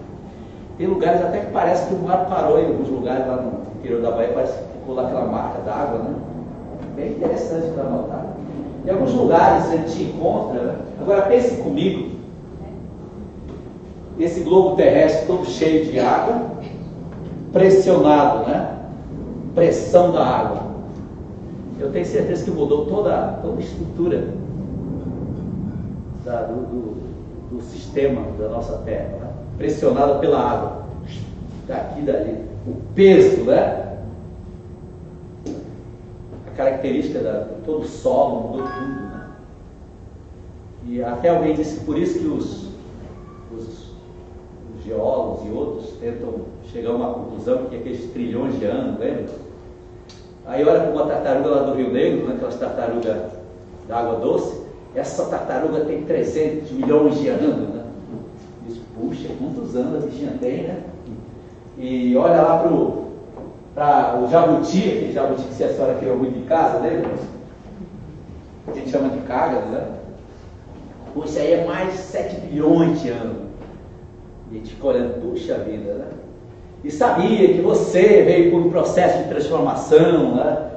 Tem lugares até que parece que o mar parou em alguns lugares lá no interior da Bahia, parece que ficou lá aquela marca d'água, né? Bem interessante para notar. Em alguns lugares a gente encontra, né? Agora pense comigo, esse globo terrestre todo cheio de água, pressionado, né? Pressão da água. Eu tenho certeza que mudou toda a estrutura do sistema da nossa Terra, né? Pressionada pela água, daqui e dali. O peso, né? A característica de todo o solo mudou tudo, né? E até alguém disse que por isso que os geólogos e outros tentam chegar a uma conclusão que aqueles trilhões de anos, lembra? Aí olha para uma tartaruga lá do Rio Negro, né, aquelas tartarugas da água doce, essa tartaruga tem 300 milhões de anos, né? Diz, puxa, quantos anos a bichinha tem, né? E olha lá para o jabuti, aquele jabuti que a senhora criou muito em casa, lembra? A gente chama de cágado, né? Pô, isso aí é mais de 7 bilhões de anos. E a gente fica olhando, puxa vida, né? E sabia que você veio por um processo de transformação, né?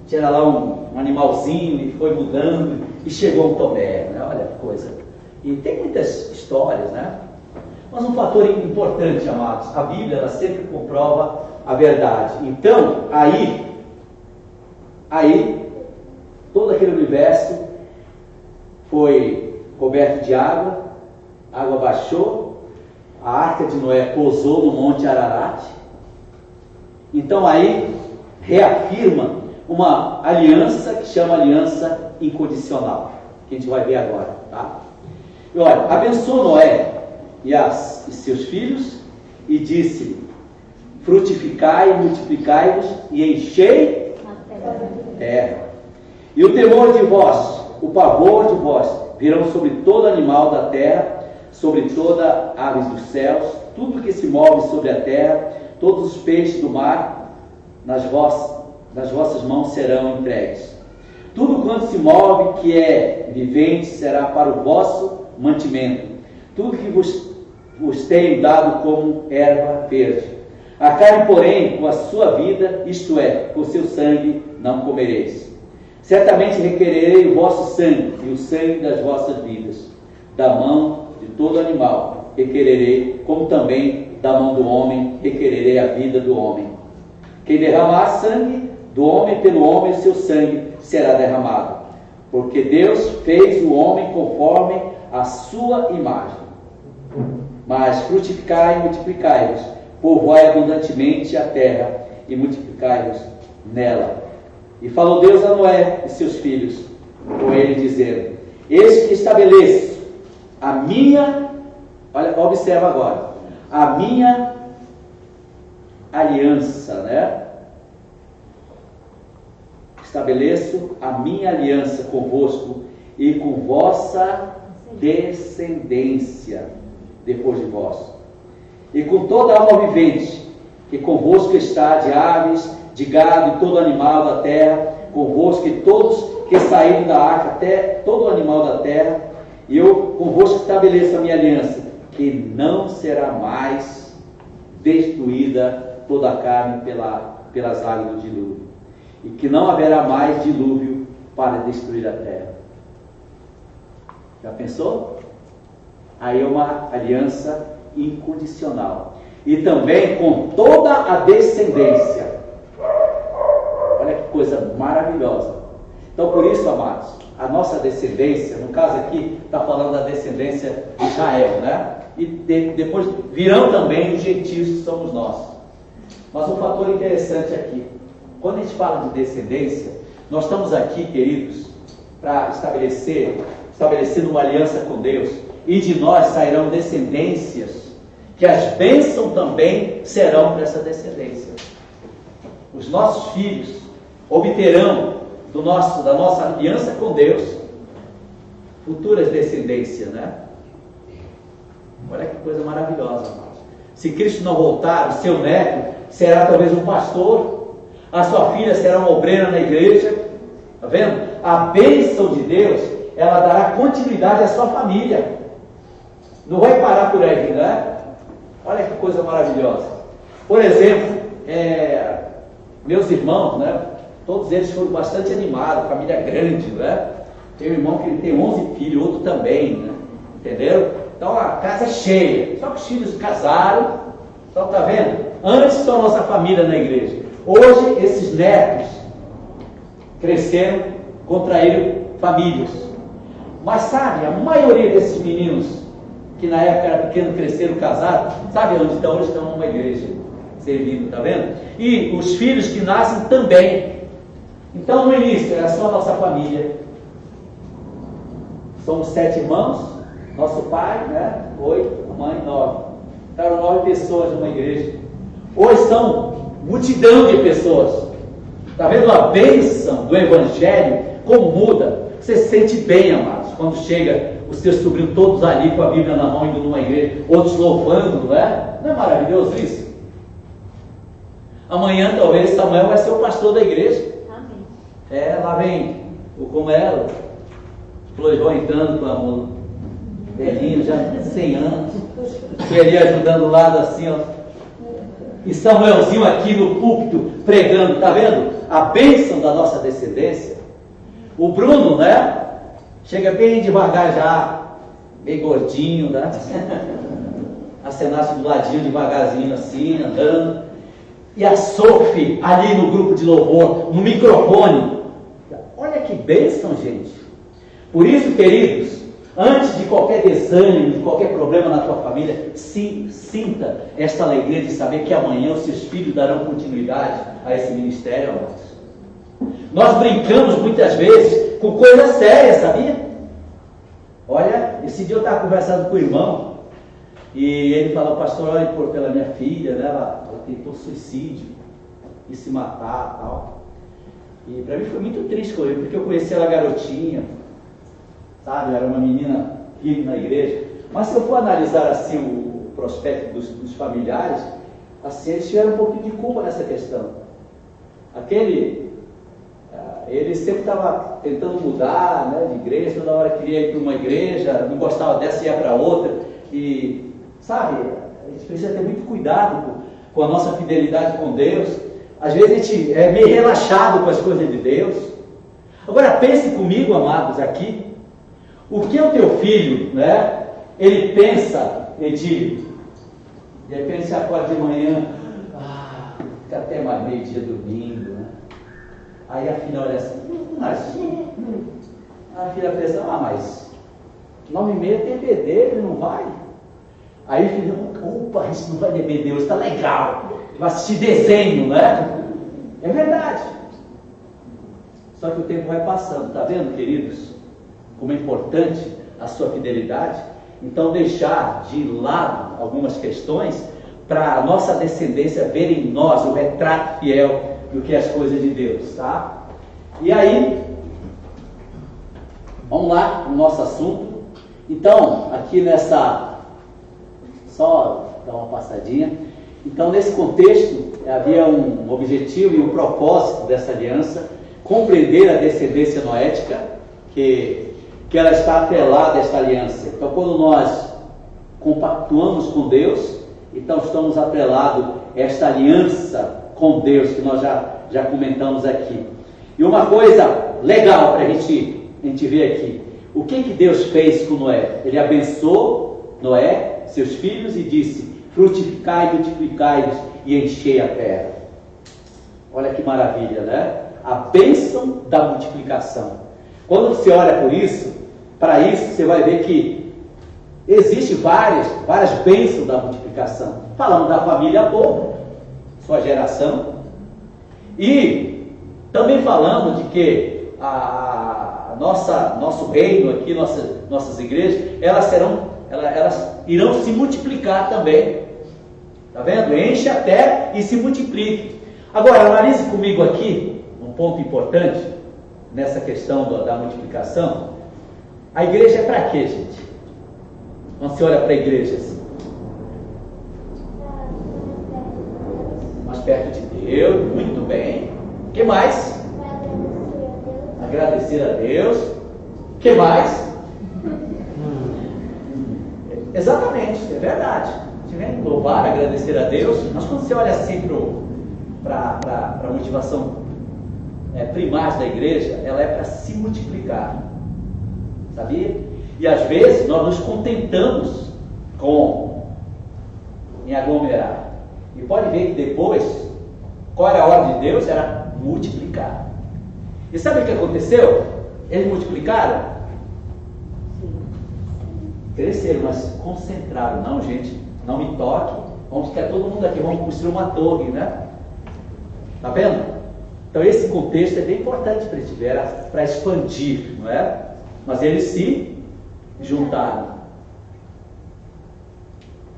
Tinha lá um animalzinho e foi mudando e chegou um Tomé, né? Olha que coisa. E tem muitas histórias, né? Mas um fator importante, amados, a Bíblia ela sempre comprova a verdade. Então, aí todo aquele universo foi coberto de água, a água baixou, a arca de Noé pousou no Monte Ararat. Então aí reafirma uma aliança que chama aliança incondicional, que a gente vai ver agora, tá? E olha, abençoou Noé e seus filhos e disse: frutificai, multiplicai-vos e enchei a terra. E o temor de vós, o pavor de vós, virão sobre todo animal da terra, sobre toda aves dos céus, tudo que se move sobre a terra, todos os peixes do mar, nas vossas mãos serão entregues. Tudo quanto se move, que é vivente, será para o vosso mantimento. Tudo que vos tenho dado como erva verde. A carne, porém, com a sua vida, isto é, com o seu sangue, não comereis. Certamente requererei o vosso sangue e o sangue das vossas vidas. Da mão de todo animal requererei, como também da mão do homem requererei a vida do homem. Quem derramar sangue do homem pelo homem, o seu sangue será derramado. Porque Deus fez o homem conforme a sua imagem. Mas frutificai e multiplicai-vos, povoai abundantemente a terra e multiplicai-vos nela. E falou Deus a Noé e seus filhos, com ele dizendo: eis que estabeleço a minha, olha, observa agora, a minha aliança, né? Estabeleço a minha aliança convosco e com vossa descendência depois de vós, e com toda alma vivente que convosco está, de aves, de gado e todo animal da terra, convosco e todos que saíram da arca, até todo animal da terra, e eu convosco estabeleço a minha aliança, que não será mais destruída toda a carne pelas águas do dilúvio, e que não haverá mais dilúvio para destruir a terra. Já pensou? Aí é uma aliança incondicional. E também com toda a descendência. Olha que coisa maravilhosa. Então, por isso, amados, a nossa descendência, no caso aqui, está falando da descendência de Israel, né? E depois virão também os gentios, que somos nós. Mas um fator interessante aqui, quando a gente fala de descendência, nós estamos aqui, queridos, para estabelecer uma aliança com Deus, e de nós sairão descendências, que as bênçãos também serão para essa descendência. Os nossos filhos obterão da nossa aliança com Deus futuras descendências, né? Olha que coisa maravilhosa, irmãos. Se Cristo não voltar, o seu neto será talvez um pastor, a sua filha será uma obreira na igreja. Está vendo? A bênção de Deus, ela dará continuidade à sua família. Não vai parar por aí, né? Olha que coisa maravilhosa. Por exemplo, meus irmãos, né? Todos eles foram bastante animados, família grande, né? Tem um irmão que tem 11 filhos, outro também, né? Entenderam? Então a casa é cheia. Só que os filhos casaram. Então tá vendo? Antes só a nossa família na igreja. Hoje esses netos cresceram, contraíram famílias. Mas sabe, a maioria desses meninos que na época era pequeno, cresceram, casaram, sabe onde estão? Hoje estão numa igreja, servindo, tá vendo? E os filhos que nascem também. Então no início era só a nossa família. Somos 7 irmãos, nosso pai, né? 8, mãe, 9. Eram 9 pessoas numa igreja. Hoje são multidão de pessoas. Está vendo a bênção do Evangelho? Como muda? Você se sente bem, amados, quando chega os seus sobrinhos todos ali com a Bíblia na mão, indo numa igreja, outros louvando, não é? Não é maravilhoso isso? Amanhã talvez Samuel vai ser o pastor da igreja. Amém. Lá vem como era, o Florão entrando com a velhinho, já 100 anos, ele ajudando do lado assim, ó. E Samuelzinho aqui no púlpito pregando, tá vendo? A bênção da nossa descendência. O Bruno, né? Chega bem devagar já, bem gordinho, né? Acenasse do ladinho devagarzinho assim, andando. E a Sophie ali no grupo de louvor, no microfone. Olha que bênção, gente. Por isso, queridos, antes de qualquer desânimo, de qualquer problema na tua família, sinta esta alegria de saber que amanhã os seus filhos darão continuidade a esse ministério, amados. Nós brincamos muitas vezes com coisas sérias, sabia? Olha, esse dia eu estava conversando com o irmão e ele falou: pastor, olha pela minha filha, né? Ela tentou suicídio e se matar e tal. E para mim foi muito triste com ele, porque eu conheci ela garotinha, sabe? Era uma menina firme na igreja. Mas se eu for analisar assim o prospecto dos familiares, assim, eles tiveram um pouquinho de culpa nessa questão. Ele sempre estava tentando mudar, né, de igreja, toda hora queria ir para uma igreja, não gostava dessa e ia para outra. E, sabe, a gente precisa ter muito cuidado com a nossa fidelidade com Deus. Às vezes a gente é meio relaxado com as coisas de Deus. Agora pense comigo, amados, aqui. O que o teu filho, né? Ele pensa, Edílio. De repente você acorda de manhã, fica até mais meio-dia dormindo, né? Aí a filha olha assim, a filha pensa, mas 9h30 tem BD, ele não vai? Aí o filho, opa, isso não vai ter BD, hoje está legal, vai assistir desenho, né? É verdade. Só que o tempo vai passando, tá vendo, queridos? Como é importante a sua fidelidade. Então deixar de lado algumas questões para a nossa descendência ver em nós o retrato fiel do que é as coisas de Deus, tá? E aí, vamos lá no nosso assunto. Então, aqui nessa, só dar uma passadinha. Então, nesse contexto, havia um objetivo e um propósito dessa aliança, compreender a descendência noética, que ela está atrelada a esta aliança. Então, quando nós compactuamos com Deus, então estamos atrelados a esta aliança com Deus, que nós já comentamos aqui. E uma coisa legal para a gente ver aqui, o que Deus fez com Noé? Ele abençoou Noé, seus filhos, e disse, frutificai, multiplicai-vos e enchei a terra. Olha que maravilha, né? A bênção da multiplicação. Quando você olha por isso, para isso você vai ver que existem várias bênçãos da multiplicação. Falando da família boa, sua geração, e também falando de que nosso reino aqui, nossas igrejas, elas irão se multiplicar também. Tá vendo? Enche a terra e se multiplique. Agora, analise comigo aqui um ponto importante nessa questão da multiplicação. A igreja é para quê, gente? Quando você olha para a igreja assim, mais perto de Deus, muito bem. O que mais? Agradecer a Deus. O que mais? Exatamente, é verdade. Você vem louvar, agradecer a Deus. Mas quando você olha assim para a motivação primária da igreja, ela é para se multiplicar. Sabia? E às vezes nós nos contentamos em aglomerar. E pode ver que depois, qual era a ordem de Deus? Era multiplicar. E sabe o que aconteceu? Eles multiplicaram? Cresceram, mas concentraram. Não, gente, não me toque. Vamos ficar todo mundo aqui, vamos construir uma torre, né? Tá vendo? Então esse contexto é bem importante para a gente ver, para expandir, não é? Mas eles se juntaram.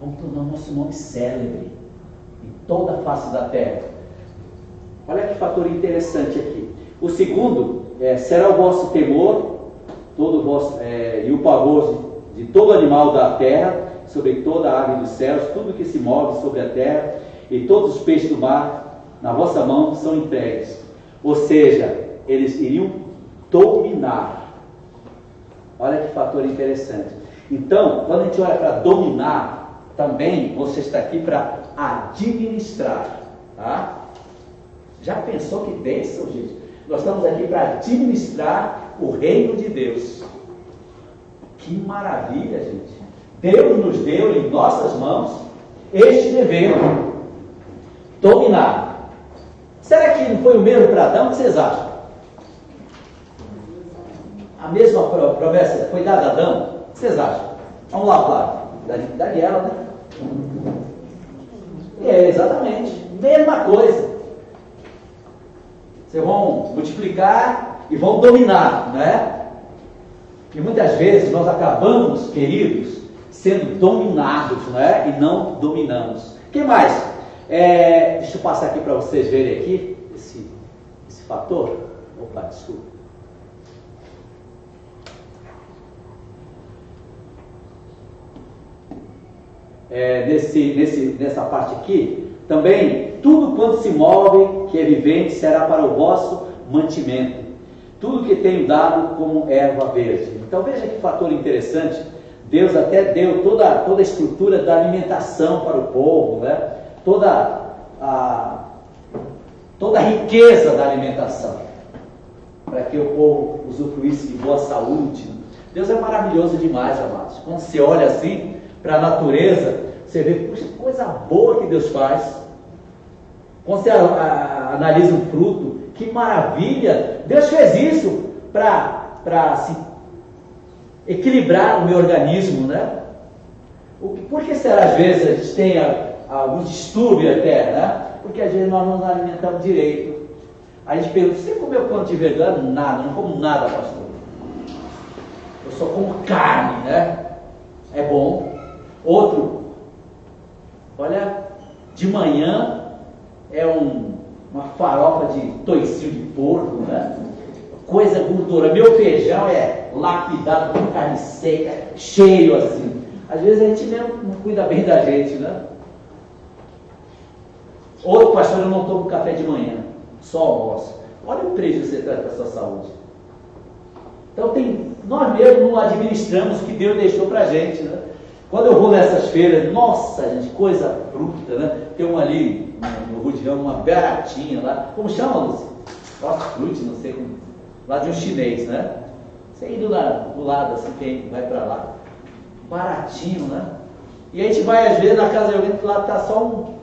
Vamos tornar o nosso nome célebre em toda a face da terra. Olha que fator interessante aqui. O segundo, será o vosso temor, e o pavor de todo animal da terra, sobre toda a ave dos céus, tudo que se move sobre a terra, e todos os peixes do mar, na vossa mão são entregues. Ou seja, eles iriam dominar. Olha que fator interessante. Então, quando a gente olha para dominar, também você está aqui para administrar. Tá? Já pensou que bênção, gente? Nós estamos aqui para administrar o reino de Deus. Que maravilha, gente. Deus nos deu em nossas mãos este dever: dominar. Será que não foi o mesmo para Adão? O que vocês acham? A mesma promessa foi dada a Adão? O que vocês acham? Vamos lá, Flávio. Daniela, né? Exatamente. Mesma coisa. Vocês vão multiplicar e vão dominar, né? E muitas vezes nós acabamos, queridos, sendo dominados, né? E não dominamos. O que mais? Deixa eu passar aqui para vocês verem aqui esse fator. Opa, desculpa. Nessa parte aqui, também, tudo quanto se move, que é vivente, será para o vosso mantimento. Tudo que tenho dado como erva verde. Então veja que fator interessante. Deus até deu toda a estrutura da alimentação para o povo, né? toda a riqueza da alimentação, para que o povo usufruísse de boa saúde. Deus é maravilhoso demais, amados. Quando você olha assim para a natureza, você vê, puxa, coisa boa que Deus faz. Quando você analisa um fruto, que maravilha! Deus fez isso para se equilibrar o meu organismo, né? Por que será às vezes a gente tem algum distúrbio até, né? Porque às vezes nós não nos alimentamos direito. Aí a gente pergunta, você comeu quanto de vegano? Nada, não como nada, pastor. Eu só como carne, né? É bom. Outro, olha, de manhã é uma farofa de toicinho de porco, né? Coisa gordura. Meu feijão é lapidado com carne seca, cheio assim. Às vezes a gente mesmo não cuida bem da gente, né? Outro, pastor, eu não tomo café de manhã, só almoço. Olha o prejuízo que você traz para a sua saúde. Então nós mesmos não administramos o que Deus deixou para a gente, né? Quando eu vou nessas feiras, nossa gente, coisa bruta, né? Tem uma ali no Rudião, uma baratinha lá, como chama, Lúcia? Hortifruti, não sei como, lá de um chinês, né? Você indo lá do lado, assim, quem vai para lá, baratinho, né? E a gente vai às vezes na casa de alguém que lá está só um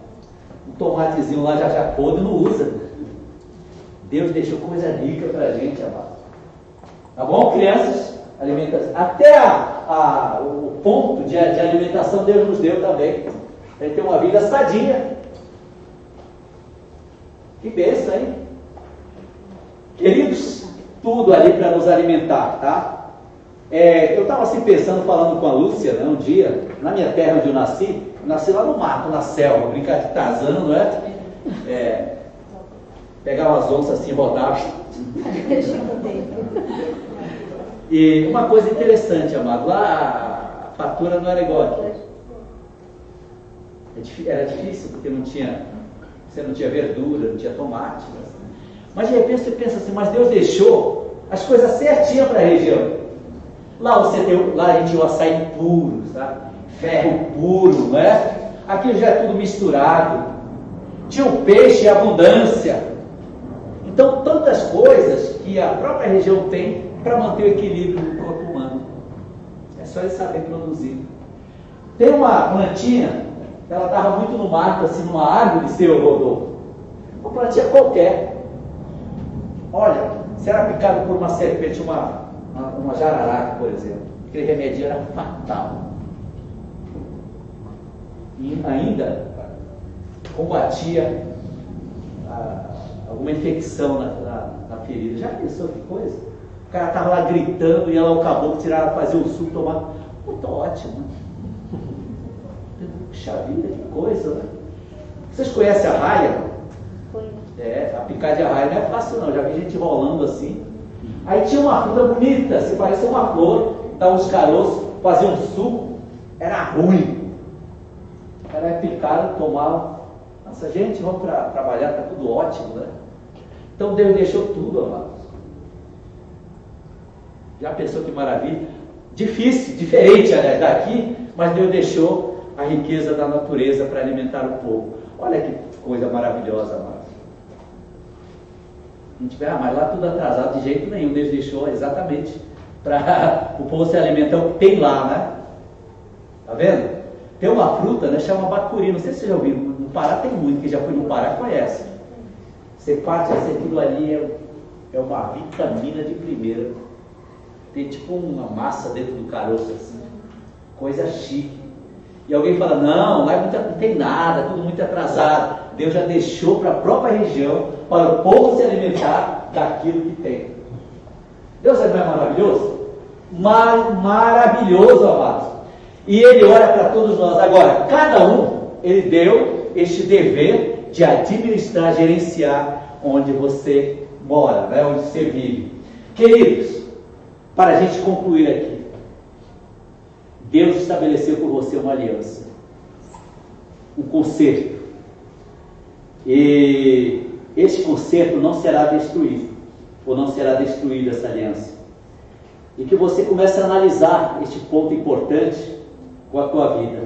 tomatezinho lá já podre, não usa. Deus deixou coisa rica para a gente, amado. Tá bom, crianças? Alimentação. Até o ponto de alimentação Deus nos deu também. Para ter uma vida sadia. Que bênção, hein? Queridos, tudo ali para nos alimentar, tá? Eu estava assim pensando, falando com a Lúcia, né, um dia, na minha terra onde eu nasci lá no mato, na selva, brincar de Tarzan, não é? Pegava as onças assim, rodava. E uma coisa interessante, amado, lá a fartura não era igual aqui. Era difícil, porque você não tinha verdura, não tinha tomate. Né? Mas de repente você pensa assim, mas Deus deixou as coisas certinhas para a região. Lá a gente tinha o açaí puro, sabe? Ferro puro, não é? Aqui já é tudo misturado. Tinha o peixe em abundância. Então, tantas coisas que a própria região tem para manter o equilíbrio do corpo humano. É só ele saber produzir. Tem uma plantinha, ela estava muito no mato, assim, numa árvore, seu Rodolfo. Uma plantinha qualquer. Olha, se era picado por uma serpente, uma jararaca, por exemplo, aquele remédio era fatal. E ainda combatia alguma infecção na ferida. Já pensou que coisa? O cara estava lá gritando e ela, o caboclo, tirava, fazia o suco, tomava. Puta, ótimo. Puxa vida, que coisa, né? Vocês conhecem a raia? A picar de arraia não é fácil não, já vi gente rolando assim. Aí tinha uma fruta bonita, se parecia uma flor, dava uns caroços, fazia um suco, era ruim. Era picado, tomava. Nossa, gente, vamos trabalhar, está tudo ótimo, né? Então Deus deixou tudo, amados. Já pensou que maravilha? Difícil, diferente, aliás, daqui, mas Deus deixou a riqueza da natureza para alimentar o povo. Olha que coisa maravilhosa, amados. A gente vê, mas lá tudo atrasado, de jeito nenhum. Deus deixou exatamente para o povo se alimentar o que tem lá, né? Tá vendo? Tem uma fruta, né? Chama bacuri. Não sei se você já ouviu. No Pará tem muito, que já foi no Pará conhece. Você parte assim, aquilo ali é uma vitamina de primeira. Tem tipo uma massa dentro do caroço assim. Coisa chique. E alguém fala, não, lá não tem nada, tudo muito atrasado. Deus já deixou para a própria região, para o povo se alimentar daquilo que tem. Deus não é maravilhoso? Maravilhoso, amados. E Ele olha para todos nós. Agora, cada um, Ele deu este dever de administrar, gerenciar onde você mora, né? Onde você vive. Queridos, para a gente concluir aqui, Deus estabeleceu por você uma aliança, um concerto. E este concerto não será destruído, ou não será destruída essa aliança. E que você comece a analisar este ponto importante com a tua vida.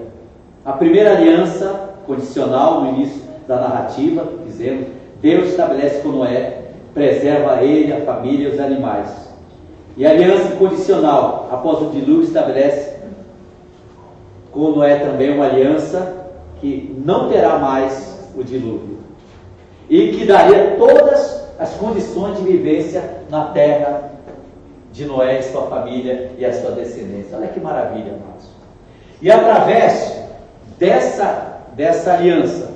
A primeira aliança condicional no início da narrativa, dizendo, Deus estabelece com Noé, preserva ele, a família e os animais. E a aliança incondicional, após o dilúvio, estabelece com Noé também uma aliança que não terá mais o dilúvio e que daria todas as condições de vivência na terra de Noé e sua família e a sua descendência. Olha que maravilha, amados. E através dessa aliança,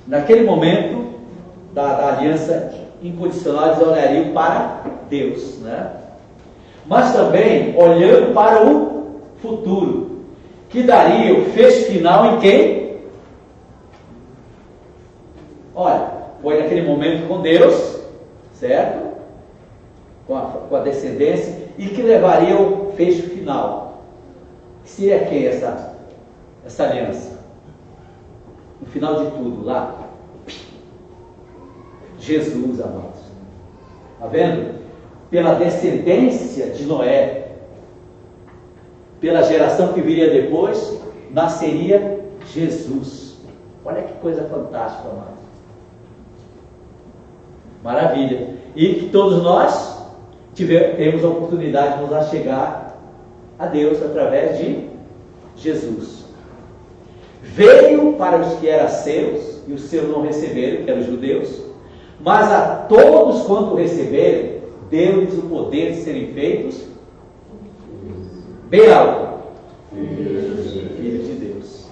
naquele momento da aliança incondicional, eles olhariam para Deus, né? Mas também olhando para o futuro, que daria o fecho final em quem? Olha, foi naquele momento com Deus, certo? Com a descendência, e que levaria o fecho final. Que seria quem essa aliança? No final de tudo, lá, Jesus, amados. Está vendo? Pela descendência de Noé, pela geração que viria depois, nasceria Jesus. Olha que coisa fantástica, amados. Maravilha. E que todos nós temos a oportunidade de nos achegar a Deus através de Jesus. Veio para os que eram seus, e os seus não receberam, que eram os judeus, mas a todos quanto receberam, deu-lhes o poder de serem feitos bem alto, filhos de Deus.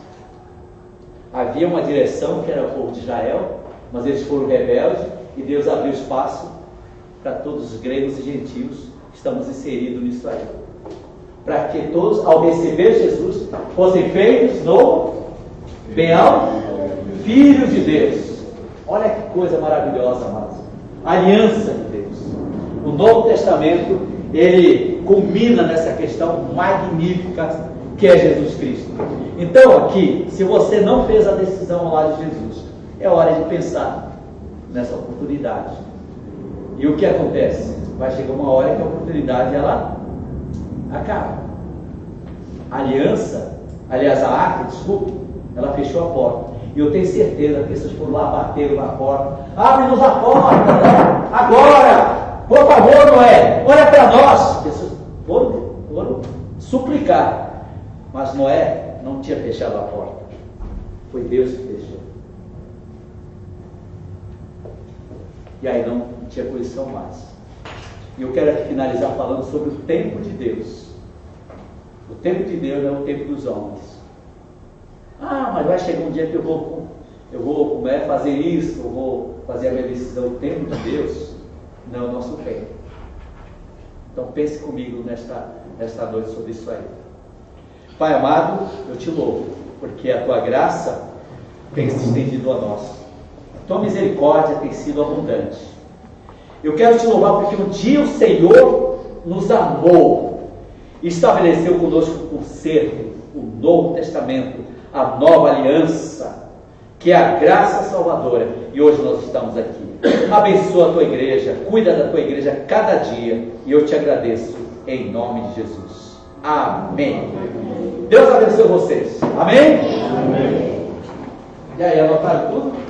Havia uma direção que era o povo de Israel, mas eles foram rebeldes, e Deus abriu espaço para todos os gregos e gentios que estamos inseridos nisso aí, para que todos, ao receber Jesus, fossem feitos no bem alto, filhos de Deus. Olha que coisa maravilhosa, amados. Aliança de Deus. O Novo Testamento, ele culmina nessa questão magnífica que é Jesus Cristo. Então aqui, se você não fez a decisão ao lado de Jesus, é hora de pensar nessa oportunidade. E o que acontece? Vai chegar uma hora que a oportunidade ela acaba. A aliança, aliás, a arca, desculpe, ela fechou a porta. E eu tenho certeza que pessoas foram lá, bateram na porta. Abre-nos a porta, né? Agora! Por favor, Noé, olha para nós. Pessoas foram suplicar. Mas Noé não tinha fechado a porta. Foi Deus que fechou. E aí não tinha condição mais. E eu quero aqui finalizar falando sobre o tempo de Deus. O tempo de Deus não é o tempo dos homens. Ah, mas vai chegar um dia que eu vou fazer isso, eu vou fazer a minha decisão. O tempo de Deus não é o nosso tempo. Então pense comigo nesta noite sobre isso aí. Pai amado, eu te louvo, porque a tua graça tem se estendido a nós. A tua misericórdia tem sido abundante. Eu quero te louvar porque um dia o Senhor nos amou e estabeleceu conosco o conserto, o Novo Testamento, a nova aliança, que é a graça salvadora, e hoje nós estamos aqui. Abençoa a tua igreja, cuida da tua igreja cada dia, e eu te agradeço em nome de Jesus. Amém. Deus abençoe vocês. Amém? Amém. E aí, anotaram tudo?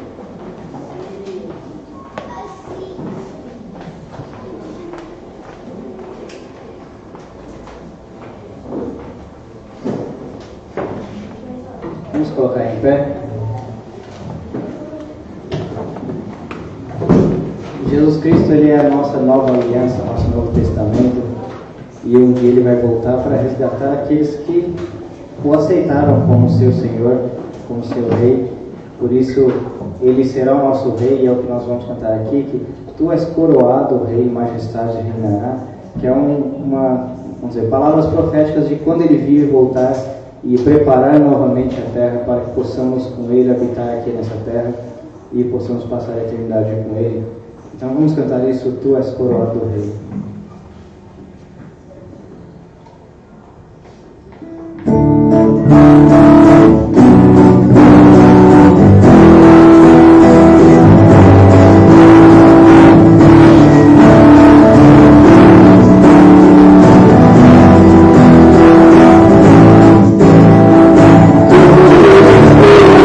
Vamos colocar em pé. Jesus Cristo, ele é a nossa nova aliança, nosso Novo Testamento, e um dia ele vai voltar para resgatar aqueles que o aceitaram como seu Senhor, como seu Rei. Por isso ele será o nosso Rei, e é o que nós vamos cantar aqui, que tu és coroado, Rei, majestade reinará, que é vamos dizer, palavras proféticas de quando ele vir voltar e preparar novamente a terra para que possamos com ele habitar aqui nessa terra e possamos passar a eternidade com ele. Então vamos cantar isso, tu és coroado Rei. Tu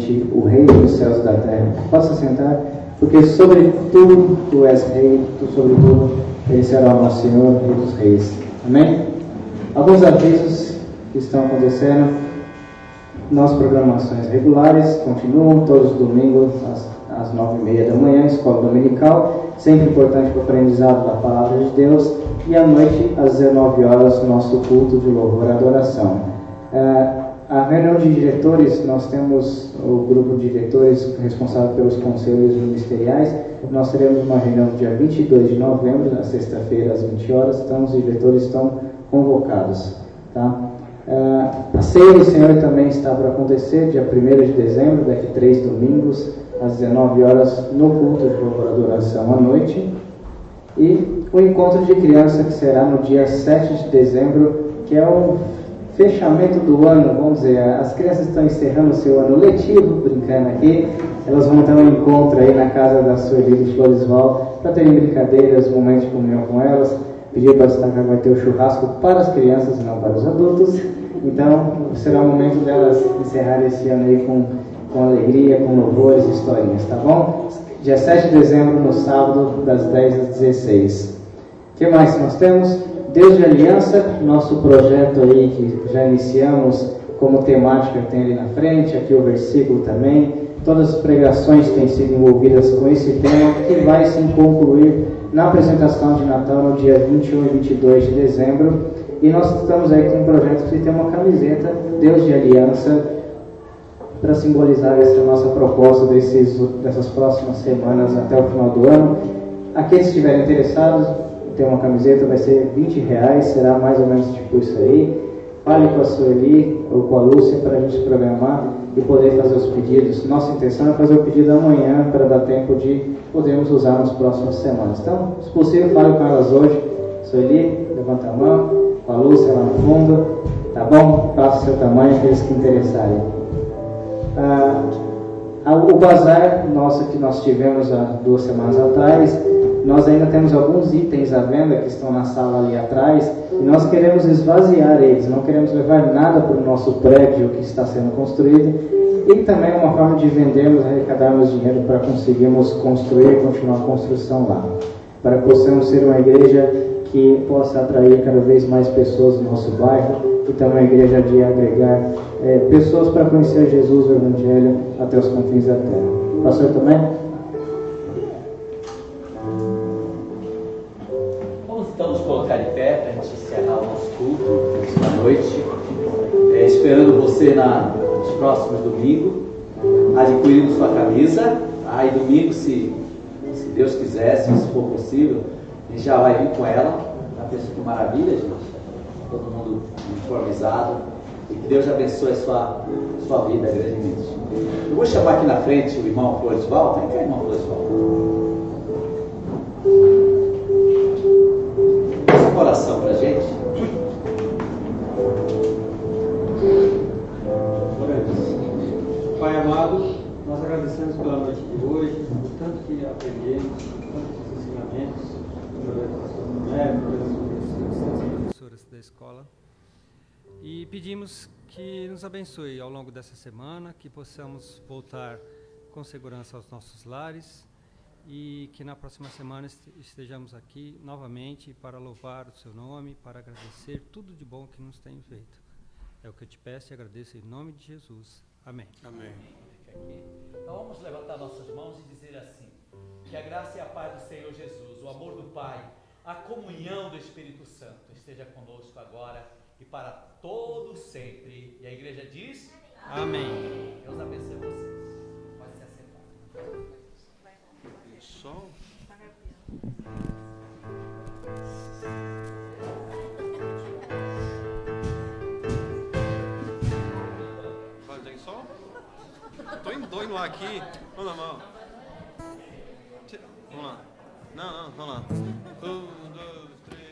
eternamente o Rei dos céus e da terra. Possa sentar, porque sobre tudo tu és Rei, sobre tudo Ele será o nosso Senhor, Rei dos Reis. Amém? Alguns avisos que estão acontecendo. Nossas programações regulares continuam todos os domingos às 9h30 da manhã, escola dominical, sempre importante para o aprendizado da palavra de Deus, e à noite às 19 horas nosso culto de louvor e adoração. A reunião de diretores, nós temos o grupo de diretores responsável pelos conselhos ministeriais. Nós teremos uma reunião no dia 22 de novembro, na sexta-feira às 20 horas, então os diretores estão convocados, tá? A ceia do Senhor também está para acontecer dia 1º de dezembro, daqui 3 domingos, às 19 horas, no culto de louvor e adoração à noite. E o encontro de criança, que será no dia 7 de dezembro, que é o fechamento do ano, vamos dizer, as crianças estão encerrando o seu ano letivo, brincando aqui, elas vão ter um encontro aí na casa da Sueli de Floresval, para terem brincadeiras, momentos de comunhão com elas. Pedir para destacar que vai ter o churrasco para as crianças e não para os adultos. Então, será o momento delas encerrarem esse ano aí com alegria, com louvores e historinhas, tá bom? Dia 7 de dezembro, no sábado, das 10 às 16. O que mais nós temos? Deus de Aliança, nosso projeto aí que já iniciamos como temática, tem ali na frente, aqui o versículo também. Todas as pregações têm sido envolvidas com esse tema, que vai se concluir na apresentação de Natal no dia 21 e 22 de dezembro. E nós estamos aí com um projeto que tem uma camiseta, Deus de Aliança, para simbolizar essa nossa proposta dessas próximas semanas até o final do ano. Aqueles que estiverem interessados, tem uma camiseta, vai ser R$20, será mais ou menos tipo isso aí. Fale com a Sueli ou com a Lúcia para a gente programar e poder fazer os pedidos. Nossa intenção é fazer o pedido amanhã para dar tempo de podermos usar nas próximas semanas. Então, se possível, fale com elas hoje. Sueli, levanta a mão, com a Lúcia lá no fundo, tá bom? Faça o seu tamanho, aqueles que interessarem. O bazar nosso que nós tivemos há 2 semanas atrás, nós ainda temos alguns itens à venda que estão na sala ali atrás e nós queremos esvaziar eles, não queremos levar nada para o nosso prédio que está sendo construído e também uma forma de vendermos, arrecadarmos dinheiro para conseguirmos construir e continuar a construção lá, para que possamos ser uma igreja que possa atrair cada vez mais pessoas no nosso bairro e também uma igreja de agregar pessoas para conhecer Jesus, o Evangelho, até os confins da terra. Pastor também? Vamos então nos colocar de pé para a gente encerrar o nosso culto esta noite, esperando você nos próximos domingos, adquirindo sua camisa. E domingo, se Deus quiser, se isso for possível, a gente já vai vir com ela. Já pensou que maravilha, gente? Todo mundo uniformizado. E que Deus abençoe a sua vida grandemente. Eu vou chamar aqui na frente o irmão Floresval. Vem cá, irmão Floresval. Faça uma oração para a gente. Pai amado, nós agradecemos pela noite de hoje, por tanto que aprendemos, por tantos ensinamentos, através do pastor Tomé, através das professoras da escola. E pedimos que nos abençoe ao longo dessa semana, que possamos voltar com segurança aos nossos lares e que na próxima semana estejamos aqui novamente para louvar o seu nome, para agradecer tudo de bom que nos tem feito. É o que eu te peço e agradeço em nome de Jesus. Amém. Amém. Então vamos levantar nossas mãos e dizer assim: que a graça e a paz do Senhor Jesus, o amor do Pai, a comunhão do Espírito Santo esteja conosco agora e para todos sempre. E a igreja diz: Amém. Deus abençoe vocês. Pode se assentar. Sol. Tem sol? Tô indo lá aqui. Vamos na mão. Vamos lá. Não, vamos lá. 1, 2, 3.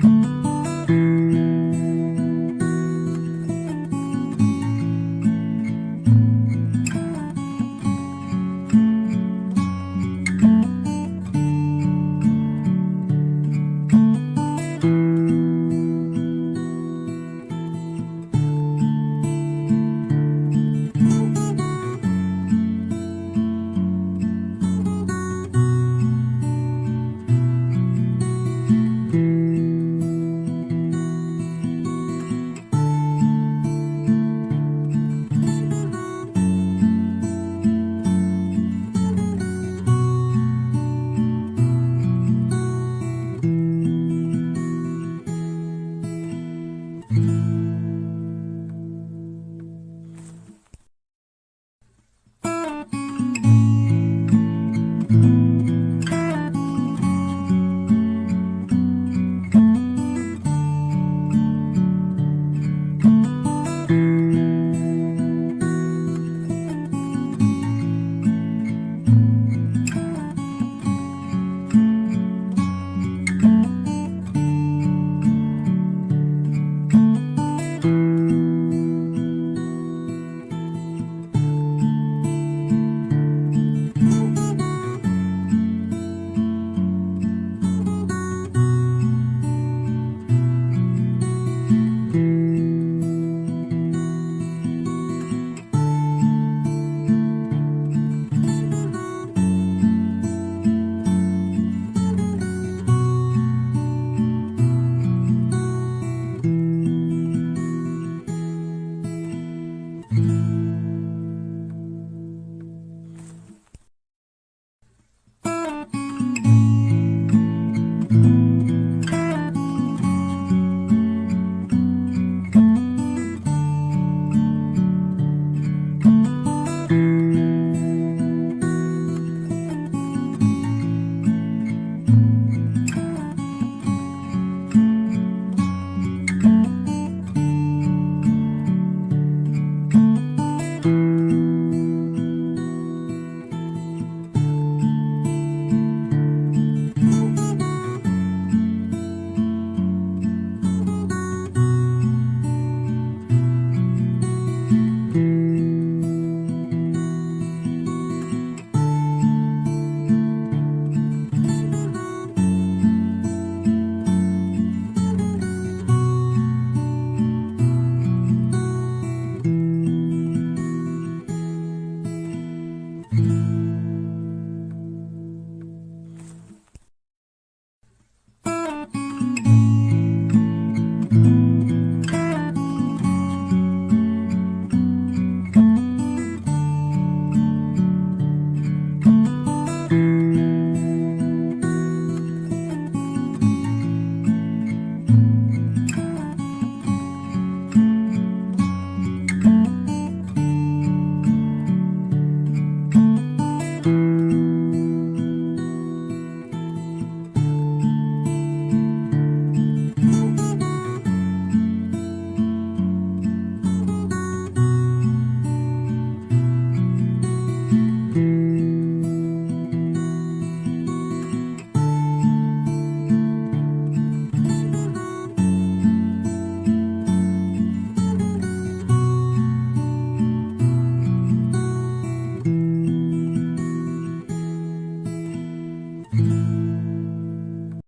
Música